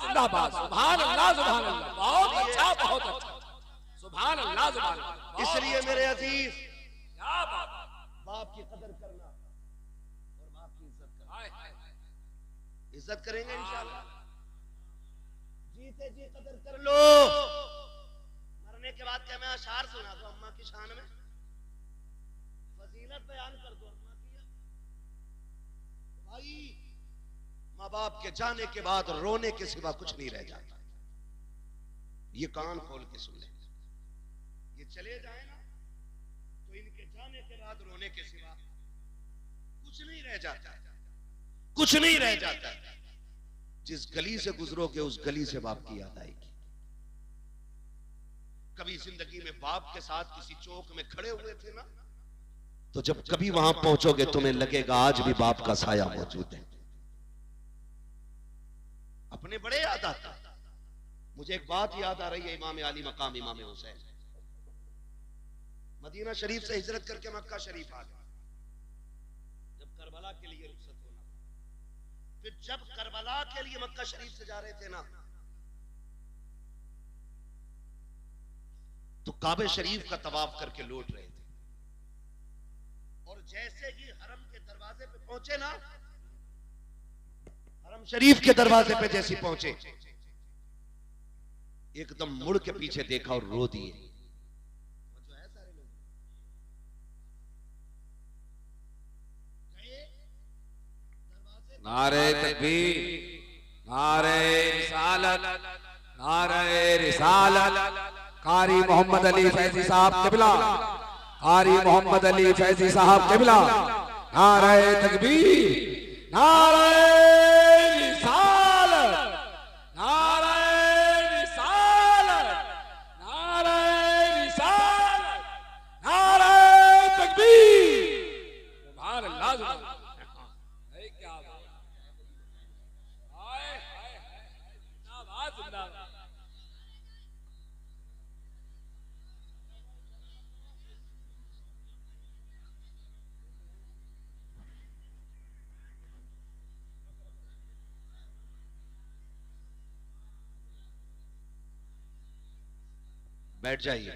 जिंदाबाद, सुभान अल्लाह, सुभान अल्लाह, बहुत अच्छा, बहुत अच्छा, सुभान अल्लाह, सुभान अल्लाह। इसलिए मेरे अजीज, क्या बात, बाप की कदर करना और बाप की इज्जत करना। इज्जत करेंगे इंशाल्लाह, जीते जी कदर कर लो। मरने के बाद क्या मैं अशार सुना दूं अम्मा की शान में, फजीलत बयान कर दूं अम्मा की? भाई माँ बाप के जाने के बाद रोने के सिवा कुछ नहीं रह जाता। ये कान खोल के सुन ले, ये चले जाए ना तो इनके जाने के बाद रोने के सिवा कुछ नहीं रह जाता, कुछ नहीं रह जाता। जिस गली से गुजरोगे उस गली से बाप की याद आएगी। कभी जिंदगी में बाप के साथ किसी चौक में खड़े हुए थे ना, तो जब कभी वहां पहुंचोगे तुम्हें लगेगा आज भी बाप का साया मौजूद है। अपने बड़े याद आता। मुझे एक बात याद आ रही है, इमाम आली मकाम इमाम हुसैन मदीना शरीफ से हिजरत करके मक्का शरीफ आ गए। जब करबला के लिए रुखसत होना, फिर जब करबला के लिए मक्का शरीफ से जा रहे थे ना, तो काबे शरीफ का तवाफ करके लौट रहे थे, और जैसे ही हरम के दरवाजे पे पहुंचे ना, हरम शरीफ के दरवाजे पे जैसे पहुंचे, एकदम मुड़ के पीछे देखा और रो दिए। नारे तकबीर, नारे रिसालत, नारे रिसालत। कारी मोहम्मद अली फैजी साहब क़िबला, कारी मोहम्मद अली फैजी साहब क़िबला। नारे तकबीर, नारे रिसालत, नारे रिसालत, नारे रिसालत, नारे तकबीर। सुभान अल्लाह, सुभान अल्लाह। क्या बात, हाय हाय हाय, जिंदाबाद जिंदाबाद। बैठ जाइए।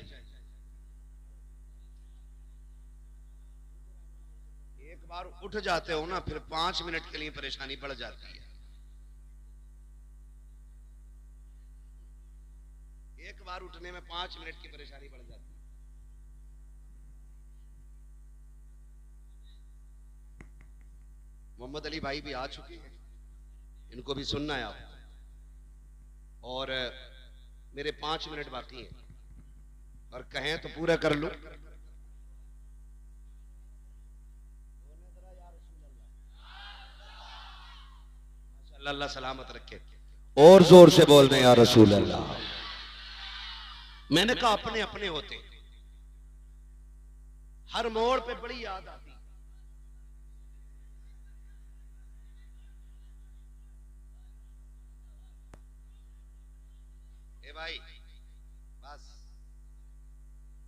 एक बार उठ जाते हो ना, फिर 5 मिनट के लिए परेशानी बढ़ जाती है। एक बार उठने में 5 मिनट की परेशानी बढ़ जाती है। मोहम्मद अली भाई भी आ चुके हैं, इनको भी सुनना है आप, और मेरे 5 मिनट बाकी हैं, और कहें तो पूरा कर लूं। अल्लाह सलामत रखे। और जोर से बोल दें या रसूल अल्लाह। मैंने कहा अपने अपने होते, हर मोड़ पे बड़ी याद आती। ए भाई बस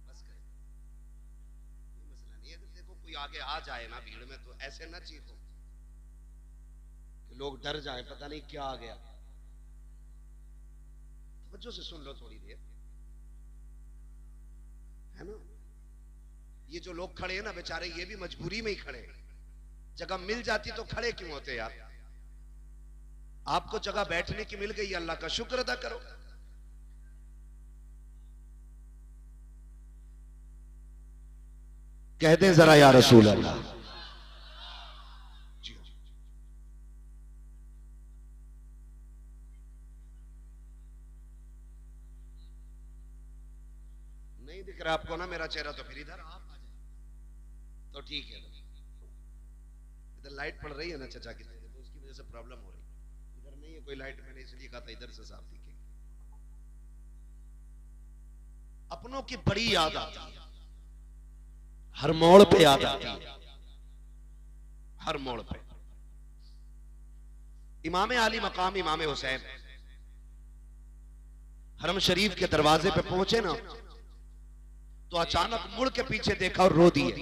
बस कर, कोई मसला नहीं है। देखो कोई आगे आ जाए ना भीड़ में, तो ऐसे ना चीखो कि लोग डर जाए, पता नहीं क्या आ गया। तवज्जो से सुन लो थोड़ी देर, है ना। ये जो लोग खड़े हैं ना बेचारे, ये भी मजबूरी में ही खड़े हैं। जगह मिल जाती तो खड़े क्यों होते यार। आपको जगह बैठने की मिल गई, अल्लाह का शुक्र अदा करो। कह दें जरा या रसूल अल्लाह। नहीं दिख रहा आपको ना मेरा चेहरा, तो फिर इधर आप आ जाए तो ठीक है। इधर लाइट पड़ रही है ना चचा की, तो उसकी वजह से प्रॉब्लम हो रही है। इधर नहीं है कोई लाइट, मैंने इसलिए कहा था इधर से साफ दिखे। अपनों की बड़ी याद आती है, हर मोड़ पे याद आती है, हर मोड़ पे। इमाम आली मकाम इमाम हुसैन हरम शरीफ के दरवाजे पे पहुंचे ना, तो अचानक मुड़ के पीछे देखा और रो दिए।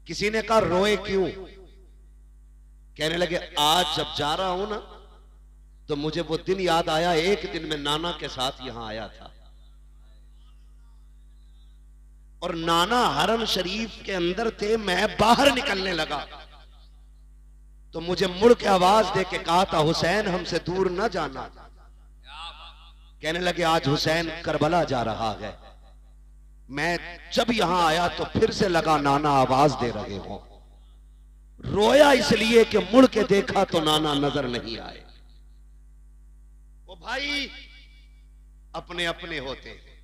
किसी ने कहा रोए क्यों? कहने लगे आज जब जा रहा हूं ना, तो मुझे वो दिन याद आया, एक दिन मैं नाना के साथ यहां आया था, और नाना हरम शरीफ के अंदर थे, मैं बाहर निकलने लगा, तो मुझे मुड़ के आवाज दे के कहा था हुसैन हमसे दूर न जाना। कहने लगे आज हुसैन करबला जा रहा है। मैं जब यहां आया तो फिर से लगा नाना आवाज दे रहे हो। रोया इसलिए कि मुड़ के देखा तो नाना नजर नहीं आए। वो भाई अपने अपने होते हैं,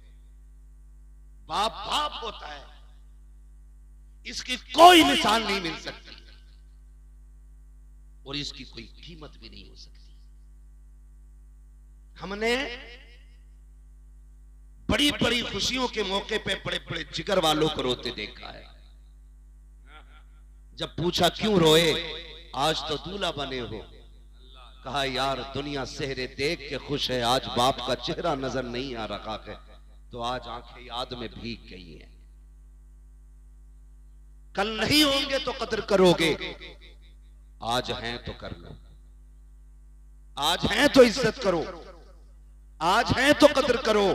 बाप बाप होता है, इसकी कोई मिसाल नहीं मिल सकती और इसकी कोई कीमत भी नहीं हो सकती। हमने बड़ी बड़ी खुशियों के मौके पे बड़े बड़े जिगर वालों को रोते देखा है। जब पूछा क्यों रोए, आज तो दूल्हा बने हो, कहा यार दुनिया सेहरे देख के खुश है, आज बाप का चेहरा नजर नहीं आ रहा है तो आज आंखें याद में भीग गई हैं। कल नहीं होंगे तो कदर करोगे, आज हैं तो कर लो, आज हैं तो इज्जत करो, आज हैं तो कदर करो,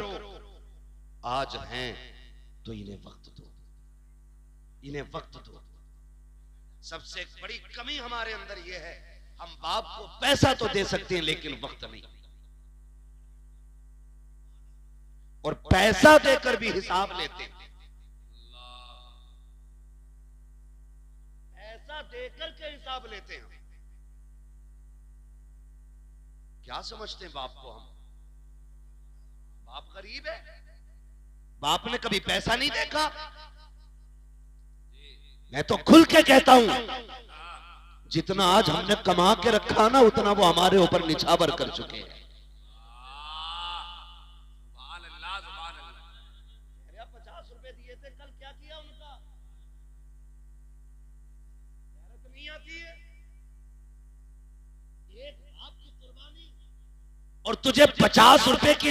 आज हैं तो इन्हें वक्त दो, इन्हें वक्त दो। सबसे बड़ी कमी हमारे अंदर यह है, हम बाप को पैसा तो दे सकते हैं लेकिन वक्त नहीं, और पैसा देकर भी हिसाब लेते हैं, पैसा देकर के हिसाब लेते हैं। क्या समझते हैं बाप को हम? बाप गरीब है, बाप ने कभी पैसा नहीं देखा। मैं तो खुल के कहता हूं, जितना आज हमने कमा के रखा ना उतना वो हमारे ऊपर निछावर कर चुके हैं। 50 रुपए दिए थे, कल क्या किया उनका? नहीं आती है एक आपकी कुर्बानी, और तुझे 50 रुपए की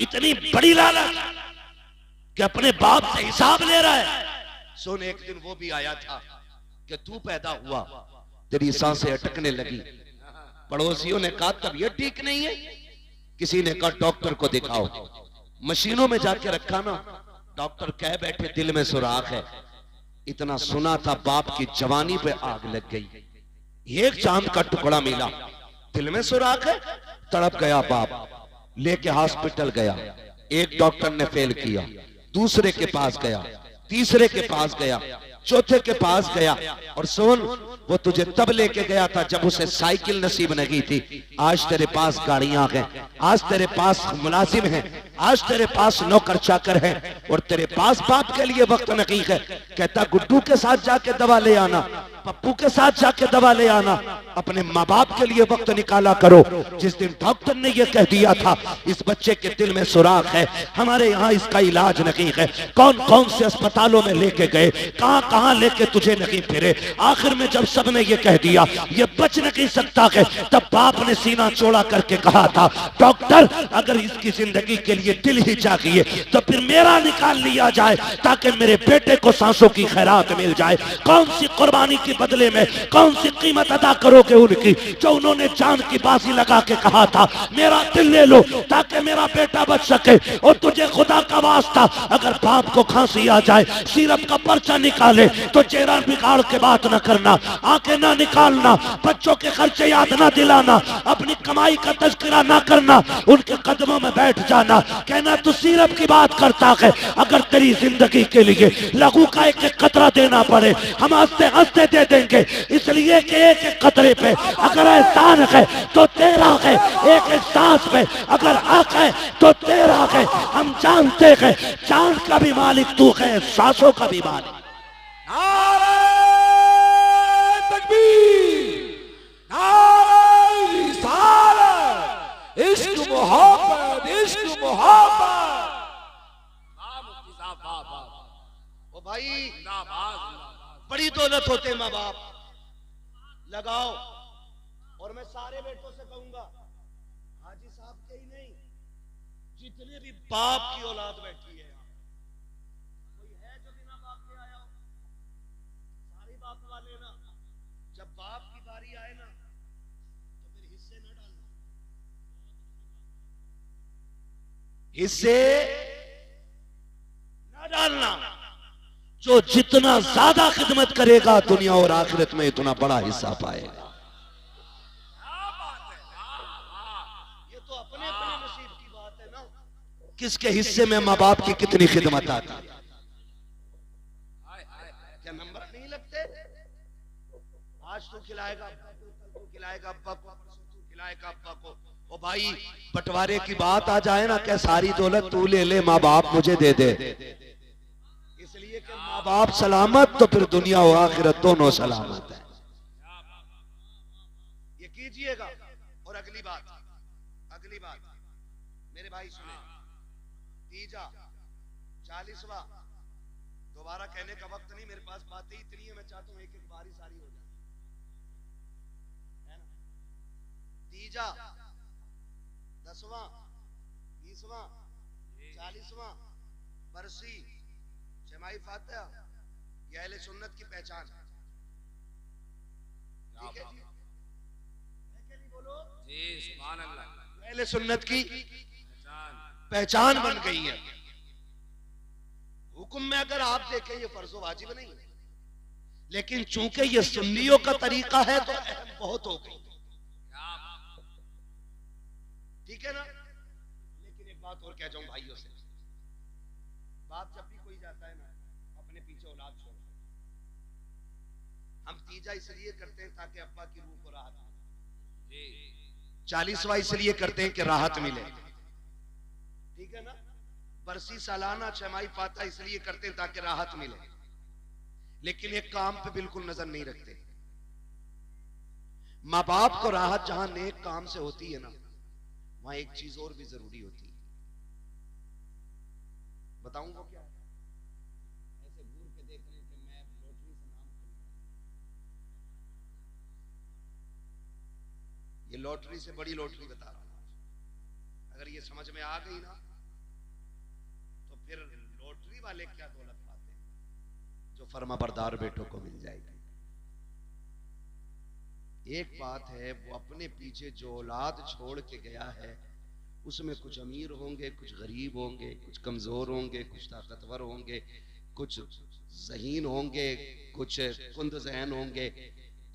इतनी बड़ी लालच कि अपने बाप से हिसाब ले रहा है। सुन, एक दिन वो भी आया था कि तू पैदा हुआ, तेरी सांसें अटकने लगी, पड़ोसियों ने कहा तबीयत ठीक नहीं है, किसी ने कहा डॉक्टर को दिखाओ, मशीनों में जाके रखा ना, डॉक्टर कह बैठे दिल में सुराख है। इतना सुना था, बाप की जवानी पे आग लग गई। एक चांद का टुकड़ा मिला, दिल में सुराख है, तड़प गया बाप, लेके हॉस्पिटल गया। एक डॉक्टर ने फेल किया, दूसरे के पास गया, तीसरे के पास गया, चौथे के पास गया। और सुन, वो तुझे तब लेके गया था जब उसे साइकिल नसीब नहीं थी। आज तेरे पास गाड़ियां हैं, आज तेरे पास मुलाजिम हैं, आज तेरे पास नौकर चाकर हैं, और तेरे पास बाप के लिए वक्त नहीं है। कहता गुड्डू के साथ जाके दवा ले आना, पप्पू के साथ जाके दवा ले आना, अपने माँ बाप के लिए वक्त निकाला करो। जिस दिन डॉक्टर ने यह कह दिया था इस बच्चे के दिल में सुराख है, हमारे यहाँ इसका इलाज नहीं है, कौन कौन से अस्पतालों में लेके गए, कहां कहां लेके तुझे नहीं फिरे, आखिर में जब सबने ये कह दिया ये बच नहीं सकता है, तब बाप ने सीना चौड़ा करके कहा था डॉक्टर अगर इसकी जिंदगी के लिए दिल ही चाहिए तो फिर मेरा निकाल लिया जाए ताकि मेरे बेटे को सांसों की खैरात मिल जाए। कौन सी कुर्बानी के बदले में कौन सी कीमत अदा करोगे उनकी, जो उन्होंने जान की बाजी लगा के कहा था मेरा दिल ले लो ताकि मेरा बेटा बच सके। और तुझे खुदा का वास्ता अगर बाप को खांसी आ जाए, सिरप का पर्चा निकाले तो चेहरा बिगाड़ के बात ना करना, आंखें ना निकालना, बच्चों के खर्चे याद ना दिलाना, अपनी कमाई का तज़किरा ना करना, उनके कदमों में बैठ जाना, कहना तू सिरप की बात करता है। अगर तेरी जिंदगी के लिए लहू का एक एक कतरा देना पड़े हम हंसते हंसते दे देंगे, इसलिए कि एक एक कतरे पे अगर एहसान है तो तेरा है, एक एक सांस पे अगर हक है तो तेरा है। हम जानते हैं जान का भी मालिक तू है, सांसों का भी मालिक। नारे तकबीर, नारे रिसालत, इश्क मोहब्बत, इश्क मोहब्बत। मुफ्ती साहब वाह वाह। ओ भाई बड़ी दौलत होते माँ बाप, लगाओ। और मैं सारे बेटों से कहूंगा, हाजी साहब के ही नहीं, जितने भी बाप की औलाद बैठी है, कोई है जो बिना बाप के आया हो? सारे बाप वाले ना, जब बाप की बारी आए ना तो फिर हिस्से न डालना, हिस्से न डालना। जो जितना ज्यादा खिदमत करेगा दुनिया और आखिरत में इतना बड़ा हिस्सा पाएगा। ये तो अपने अपने नसीब की बात है ना, किसके हिस्से में माँ बाप की कितनी खिदमत आती है। क्या नंबर नहीं लगते? आज तू खिलाएगा अब्बा को, कल तू खिलाएगा अब्बा को, परसों तू खिलाएगा अब्बा को। ओ भाई बंटवारे की बात आ जाए ना, क्या सारी दौलत तू ले ले, माँ बाप मुझे दे दे, इसलिए कि माँ बाप सलामत तो फिर दुनिया और आखिरत दोनों सलामत है। ये कीजिएगा। और अगली बात मेरे भाई सुने, तीजा 40वां दोबारा कहने का वक्त नहीं, मेरे पास बातें इतनी है, मैं चाहता हूं एक एक बारी सारी हो जाए, है ना। तीजा, 10वां, 20वां, 40वां बरसी, जमाई फातिहा, ये अहले सुन्नत की पहचान है। ठीक है जी, है क्या नहीं बोलो जी, सुभान अल्लाह। अहले सुन्नत की पहचान। पहचान बन गई है। हुक्म में अगर आप देखें ये फर्जो वाजिब नहीं है, लेकिन चूंकि ये सुन्नियों का तरीका है तो अहम बहुत हो गई। ठीक है ना। लेकिन एक बात और कह जाऊं भाइयों से, बाप जब भी कोई जाता है ना अपने पीछे औलाद छोड़, हम तीजा इसलिए करते हैं ताकि अब्बा की रूह को राहत मिले, 40वां इसलिए करते हैं कि राहत मिले। ठीक है ना। बरसी सालाना छमाही फाता इसलिए करते हैं ताकि राहत मिले, लेकिन एक काम पे बिल्कुल नजर नहीं रखते। माँ बाप को राहत जहां नेक काम से होती है ना, वहां एक चीज और भी जरूरी होती है। बताऊंगा क्या? ऐसे घूर के देख रहे कि मैं लॉटरी से नाम खरीदा, ये लॉटरी से बड़ी लॉटरी बता रहा हूं। अगर ये समझ में आ गई ना तो फिर लॉटरी वाले क्या दौलत पाते हैं जो फर्माबरदार बेटों को मिल जाएगी। एक बात है, वो अपने पीछे जो औलाद छोड़ के गया है उसमें कुछ अमीर होंगे, कुछ गरीब होंगे, कुछ कमजोर होंगे, कुछ ताकतवर होंगे, कुछ ज़हीन होंगे, कुछ कुंद ज़हन होंगे।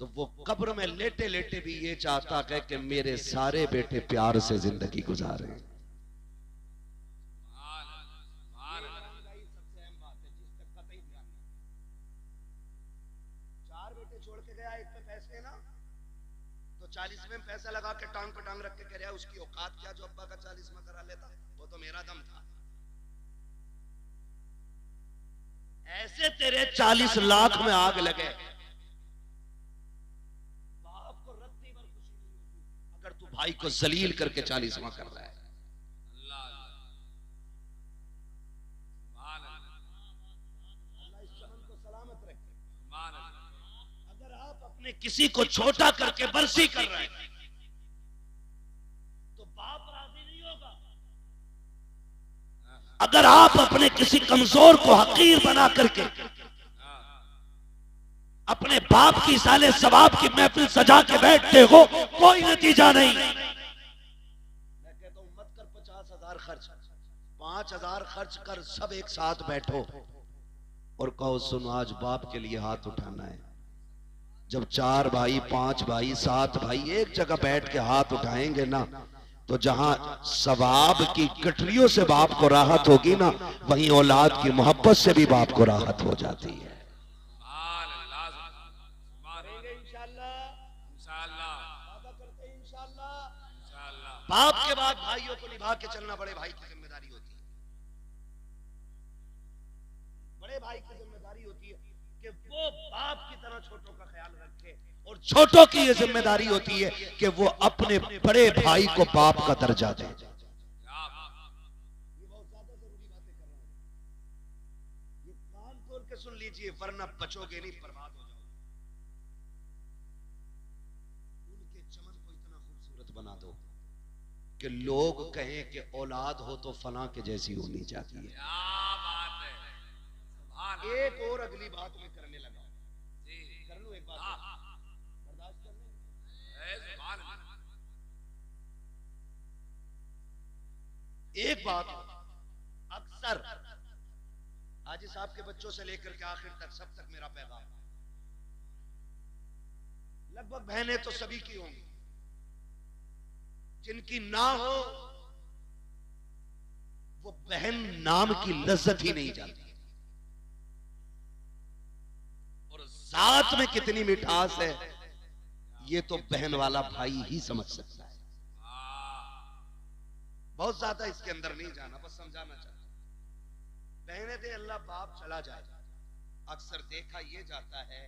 तो वो कब्र में लेटे लेटे भी ये चाहता है कि मेरे सारे बेटे प्यार से जिंदगी गुजारें। सबसे अहम बात है जिस तक कतई ध्यान नहीं। 4 बेटे छोड़ के गया, एक पे पैसे ना, तो 40वें में पैसा लगा के टांग पे टांग रख के कह रहा है उसकी औकात क्या जो अब्बा का 40वां करा लेता, वो तो मेरा दम था। ऐसे तेरे 40 लाख में आग लगे, बाप को रत्ती भर खुशी नहीं होती अगर तू भाई को जलील करके 40वां कर रहा है। अल्लाह इस चमन को सलामत रखे। अगर आप अपने किसी को छोटा करके बरसी कर रहे हैं तो बाप राजी नहीं होगा। अगर आप अपने किसी कमजोर को हकीर बना करके अपने बाप की साले सवाब की महफिल सजा के बैठते हो, कोई नतीजा नहीं। मैं कहता हूं मत कर 50,000 खर्च, 5,000 खर्च कर, सब एक साथ बैठो और कहो सुनो आज बाप के लिए हाथ उठाना है। जब 4 भाई, 5 भाई, 7 भाई एक जगह बैठ के हाथ उठाएंगे ना, तो जहां सवाब की गठरियों से बाप को राहत होगी ना, वहीं औलाद की मोहब्बत से भी बाप को राहत हो जाती है। बाप के बाद भाइयों को निभा के चलना बड़े भाई की जिम्मेदारी होती है। बड़े भाई की जिम्मेदारी होती है कि वो बाप की तरह छोटों का ख्याल रखे, और छोटों की ये जिम्मेदारी होती है कि वो अपने बड़े भाई को बाप का दर्जा दे। ये बहुत ज्यादा जरूरी बातें कर रहा हूं, ये कान खोल के सुन लीजिए वरना बचोगे नहीं, बर्बाद हो जाओगे। उनके चमन को इतना खूबसूरत बना दो कि लोग कहें कि औलाद हो तो फलां के जैसी होनी चाहिए। एक और अगली बात में करने लगा, कर लूं एक बात, बर्दाश्त कर लें। एक बात अक्सर हाजी साहब के बच्चों से लेकर के आखिर तक सब तक मेरा पैगाम, लगभग बहनें तो सभी की होंगी, जिनकी ना हो वो बहन नाम की लज्जत ही नहीं जानती। और जात में कितनी मिठास है ये तो बहन वाला भाई ही समझ सकता है। बहुत ज्यादा इसके अंदर नहीं जाना, बस समझाना चाहता हूं। बहने दे अल्लाह बाप चला जाए, अक्सर देखा यह जाता है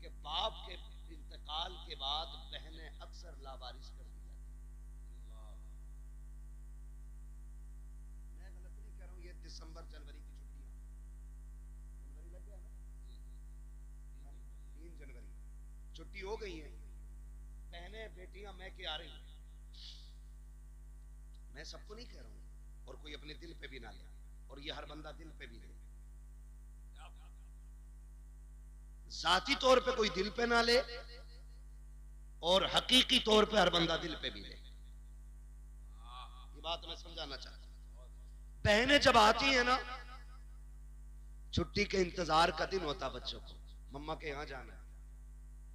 कि बाप के इंतकाल के बाद बहनें अक्सर लावारिस कर दी जाती हैं। मैं गलत नहीं कह रहा हूं, ये दिसंबर जनवरी की छुट्टियां, जनवरी लग गया ना, 3 जनवरी छुट्टी हो गई है, बहनें बेटियां मैं के आ रही हैं, मैं सबको नहीं कह रहा हूं, और कोई अपने दिल पे भी ना ले, और ये हर बंदा दिल पे भी ले, जाती तौर पे कोई दिल पे ना ले, और हकीकी तौर पे हर बंदा दिल पे भी ले। ये बात मैं समझाना चाहता हूं। बहनें जब आती हैं ना, छुट्टी के इंतजार का दिन होता बच्चों को, मम्मा के यहां जाना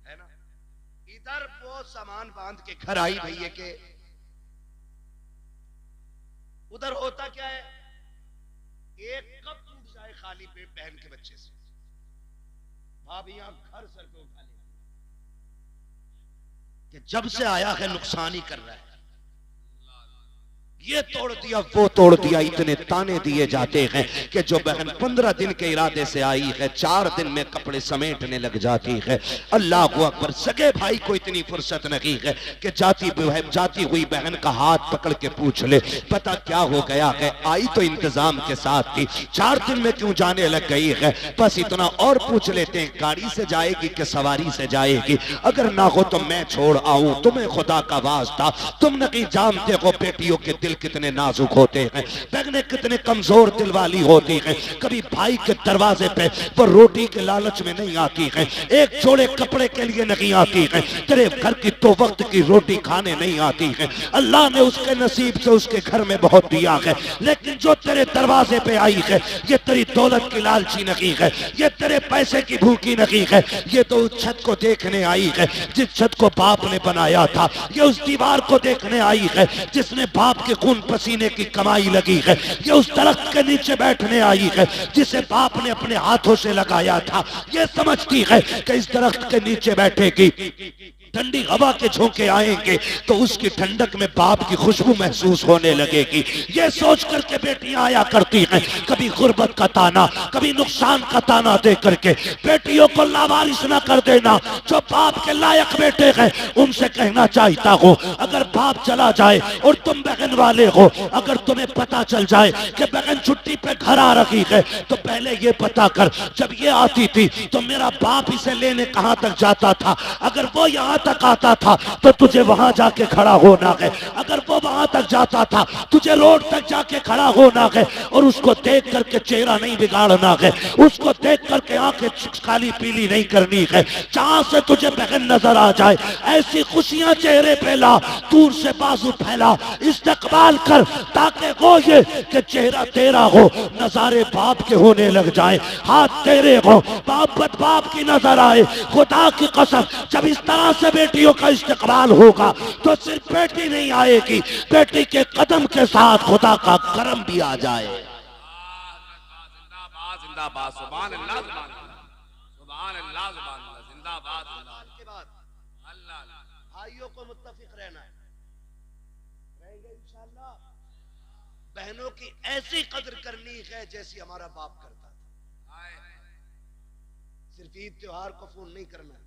है ना, इधर वो सामान बांध के घर आई भैया के, उधर होता क्या है, एक कप टूट जाए खाली पेट बहन के बच्चे से, भाभी यहां घर सर पे उठा ले कि जब से आया है नुकसान ही कर रहा है, ये तोड़ दिया वो तोड़ दिया। इतने ताने दिए जाते हैं कि जो बहन 15 दिन के इरादे से आई है 4 दिन में कपड़े समेटने लग जाती है। अल्लाह अकबर। सगे भाई को इतनी फुर्सत नहीं है कि जाती हुई बहन का हाथ पकड़ के पूछ ले पता क्या हो गया है, आई तो इंतजाम के साथ थी, 4 दिन में क्यों जाने लग गई है, बस इतना और पूछ लेते हैं गाड़ी से जाएगी कि सवारी से जाएगी, अगर ना हो तो मैं छोड़ आऊं, तुम्हें खुदा का वास्ता, तुम नहीं जानते हो बेटियों के दिल कितने नाजुक होते हैं, बहनें कितने कमजोर दिल वाली होती हैं। कभी भाई के दरवाजे पे वो रोटी के लालच में नहीं आती हैं, एक जोड़े कपड़े के लिए नहीं आती हैं, तेरे घर की 2 वक्त की रोटी खाने नहीं आती हैं। अल्लाह ने उसके नसीब से उसके घर में बहुत दिया है, लेकिन जो तेरे दरवाजे पे आई है ये तेरी दौलत की लालची नहीं है, ये तेरे पैसे की भूखी नहीं है, ये तो उस छत को देखने आई है जिस छत को बाप ने बनाया था, ये उस दीवार को देखने आई है जिसने बाप के खून पसीने की कमाई लगी है, ये उस दरख्त के नीचे बैठने आई है जिसे बाप ने अपने हाथों से लगाया था, ये समझती है कि इस दरख्त के नीचे बैठेगी, ठंडी हवा के झोंके आएंगे तो उसकी ठंडक में बाप की खुशबू महसूस होने लगेगी। ये सोच करके बेटियां आया करती हैं, कभी गुर्बत का ताना, कभी नुकसान का ताना दे करके। बेटियों को लावारिस ना कर देना, जो बाप के लायक बेटे हैं उनसे कहना चाहता हूँ, अगर बाप चला जाए और तुम बहन वाले हो, अगर तुम्हें पता चल जाए कि बहन छुट्टी पे घर आ रही है तो पहले ये पता कर, जब ये आती थी तो मेरा बाप इसे लेने कहाँ तक जाता था, अगर वो यहाँ तक आता था तो तुझे वहां जाके खड़ा होना है, अगर वो वहां तक जाता था तुझे रोड तक जाके खड़ा होना है, और उसको देख करके चेहरा नहीं बिगाड़ना है, उसको देख करके आंखें काली पीली नहीं करनी है, जहां से तुझे बहन नजर आ जाए ऐसी खुशियां चेहरे पे ला, दूर से बाजू फैला, इस्तकबाल कर, ताकि वो ये कि चेहरा तेरा हो, नजारे बाप के होने लग जाए, हाथ तेरे हो, बाप की नजर आए। खुदा की कसम जब इस तरह से बेटियों का इस्तकबाल होगा तो सिर्फ बेटी नहीं आएगी, बेटी के कदम के साथ खुदा का करम भी आ जाए। जिंदाबाद सुभान अल्लाह सुभान अल्लाह जिंदाबाद। के बाद भाइयों को मुत्तफिक रहना है, रहेंगे इंशाअल्लाह। बहनों की ऐसी कदर करनी है जैसी हमारा बाप करता था। सिर्फ ईद त्योहार को फोन नहीं करना है,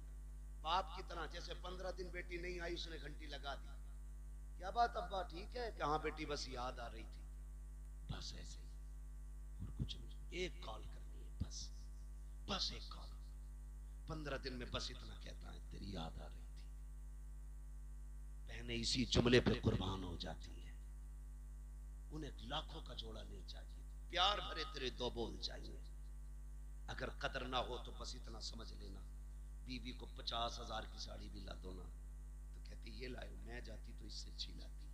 बाप की तरह, जैसे 15 दिन बेटी नहीं आई उसने घंटी लगा दी, क्या बात अब्बा ठीक है, कहाँ बेटी बस याद आ रही थी, बस ऐसे ही, और कुछ नहीं, एक कॉल करनी है, बस एक कॉल, 15 दिन में बस इतना कहता है तेरी याद आ रही थी। बहनें इसी जुमले पे कुर्बान हो जाती है, उन्हें लाखों का जोड़ा नहीं चाहिए, प्यार भरे तेरे 2 बोल चाहिए। अगर कदर ना हो तो बस इतना समझ लेना, बीवी को 50,000 की साड़ी भी ला दो ना तो कहती ये लाए, मैं जाती तो इससे अच्छी लाती।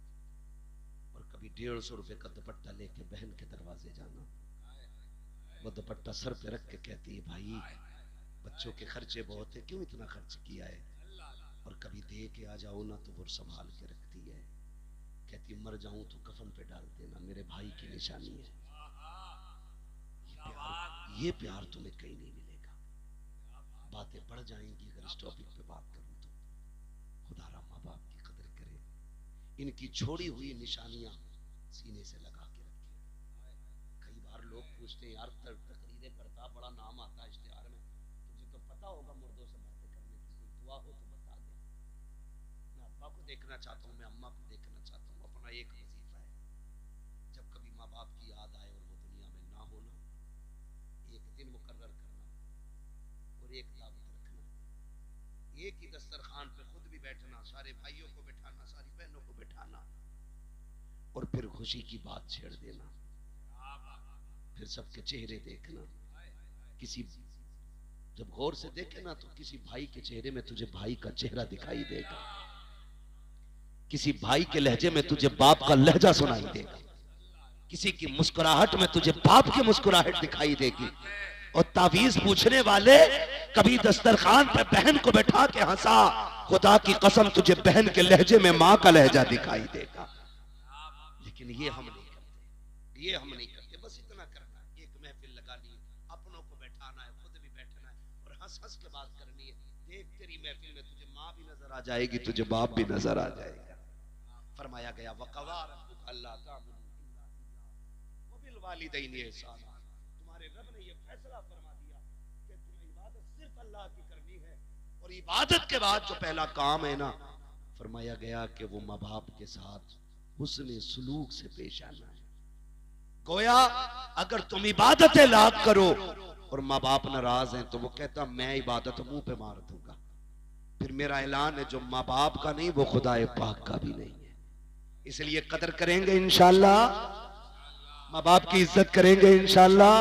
और कभी 150 रुपए का दुपट्टा लेके बहन के दरवाजे जाना, वो दुपट्टा सर पे रख के कहती है भाई बच्चों के खर्चे बहुत है, क्यों इतना खर्च किया है, और कभी दे के आ जाओ ना तो वो संभाल के रखती है, कहती मर जाऊं तो कफन पे डाल देना, मेरे भाई की निशानी है। ये प्यार तुम्हें कहीं नहीं मिलेगा। बातें बढ़ जाएंगी अगर इस टॉपिक पे बात करूं तो। खुदारा माँ बाप की कदर करें, इनकी छोड़ी हुई निशानियां सीने से लगा के रखें। कई बार लोग पूछते हैं यार तकरीरें करता बड़ा नाम आता है इश्तिहार में, तुझे तो पता होगा मुर्दों से बातें करने की, कोई दुआ हो तो बता दे। मैं अब्बा को देखना चाहता हूँ, मैं अम्मा को देखना चाहता हूँ, अपना एक वजीफा है, जब कभी माँ बाप की याद आए और वो दुनिया में ना होना, एक दिन मुकर्रर करना और एक दावत रखना, एक ही दस्तरखान पे खुद भी बैठना, सारे भाइयों को बैठाना, सारी बहनों को बैठाना, और फिर खुशी की बात छेड़ देना, फिर सबके चेहरे देखना। किसी जब गौर से देखे ना तो किसी भाई के चेहरे में तुझे भाई का चेहरा दिखाई देगा, किसी भाई के लहजे में तुझे बाप का लहजा सुनाई देगा, किसी की मुस्कुराहट में तुझे बाप की मुस्कुराहट दिखाई देगी। और तावीज पूछने वाले कभी दस्तरखान पे बहन को बैठा के हंसा, खुदा की कसम तुझे बहन के लहजे में मां का लहजा दिखाई देगा। लेकिन ये हम नहीं करते, ये हम नहीं करते। बस इतना करना है, एक महफिल लगा ली, अपनों को बैठाना है, खुद भी बैठना है और हंस हंस के बात करनी है। देख तेरी महफिल में तुझे माँ भी नजर आ जाएगी, तुझे बाप भी नजर आ जाएगा। फरमाया गया वक़वा रब्बुका अल्ला ताबुदू इल्ला इय्याहु व बिल वालिदैनि इहसाना। तुम्हारे रब ने ये फैसला फरमा दिया कि तुम्हें इबादत सिर्फ अल्लाह की करनी है। और इबादत के बाद जो पहला काम है ना, फरमाया गया कि वो माँ बाप के साथ हुस्ने सुलूक से पेश आना है। गोया अगर तुम इबादतें लाख करो और माँ बाप नाराज हैं तो वो कहता मैं इबादत मुंह पे मार दूंगा। फिर मेरा ऐलान है जो माँ बाप का नहीं वो खुदाए पाक का भी नहीं है। इसलिए कदर करेंगे इंशाअल्लाह, माँ बाप की इज्जत करेंगे इंशाअल्लाह।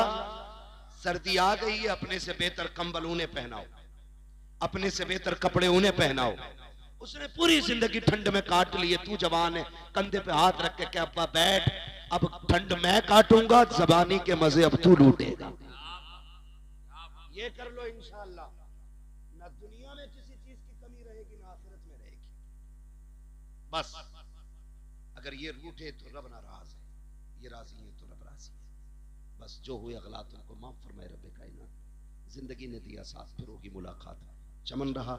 सर्दी आ गई है, अपने से बेहतर कंबल उन्हें पहनाओ, अपने से बेहतर कपड़े उन्हें पहनाओ। उसने पूरी जिंदगी ठंड में काट ली है, तू जवान है, कंधे पे हाथ रख के क्या अब्बा बैठ, अब ठंड मैं काटूंगा, जबानी के मजे अब तू लूटेगा। ये कर लो इंशाअल्लाह, ना दुनिया में किसी चीज की कमी रहेगी ना आखिरत में रहेगी। बस अगर ये रूठे तो रब नाराज है, ये राजी है तो रब राजी है। बस जो हुए अगलात उनको माफ फरमाए रब कायनात। जिंदगी ने दिया साथ, फिर होगी मुलाकात। चमन रहा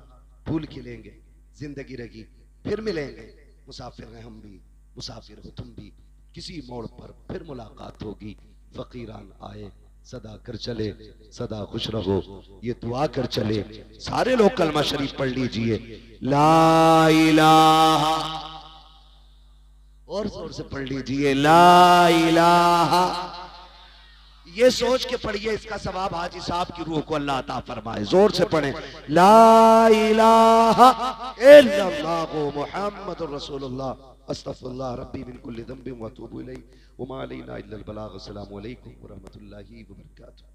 फूल खिलेंगे, जिंदगी रही फिर मिलेंगे। मुसाफिर हैं हम भी, मुसाफिर हो तुम भी, किसी मोड़ पर फिर मुलाकात होगी। फकीरान आए सदा कर चले, सदा खुश रहो ये दुआ कर चले। सारे लोग कलमा शरीफ पढ़ लीजिए, ला इलाहा, और जोर से पढ़ लीजिए ला इलाहा। ये सोच के पढ़िए इसका सवाब हाजी साहब की रूह को अल्लाह अता फरमाए। जोर से पढ़े ला इलाहा इल्लल्लाहु मुहम्मदुर रसूलुल्लाह अस्तगफिरुल्लाह रब्बी मिन कुल्ली ज़ंबिन व अतूबु इलैहि व मा अलैना इल्लल बलाग। अस्सलामु अलैकुम व रहमतुल्लाहि व बरकातुहू।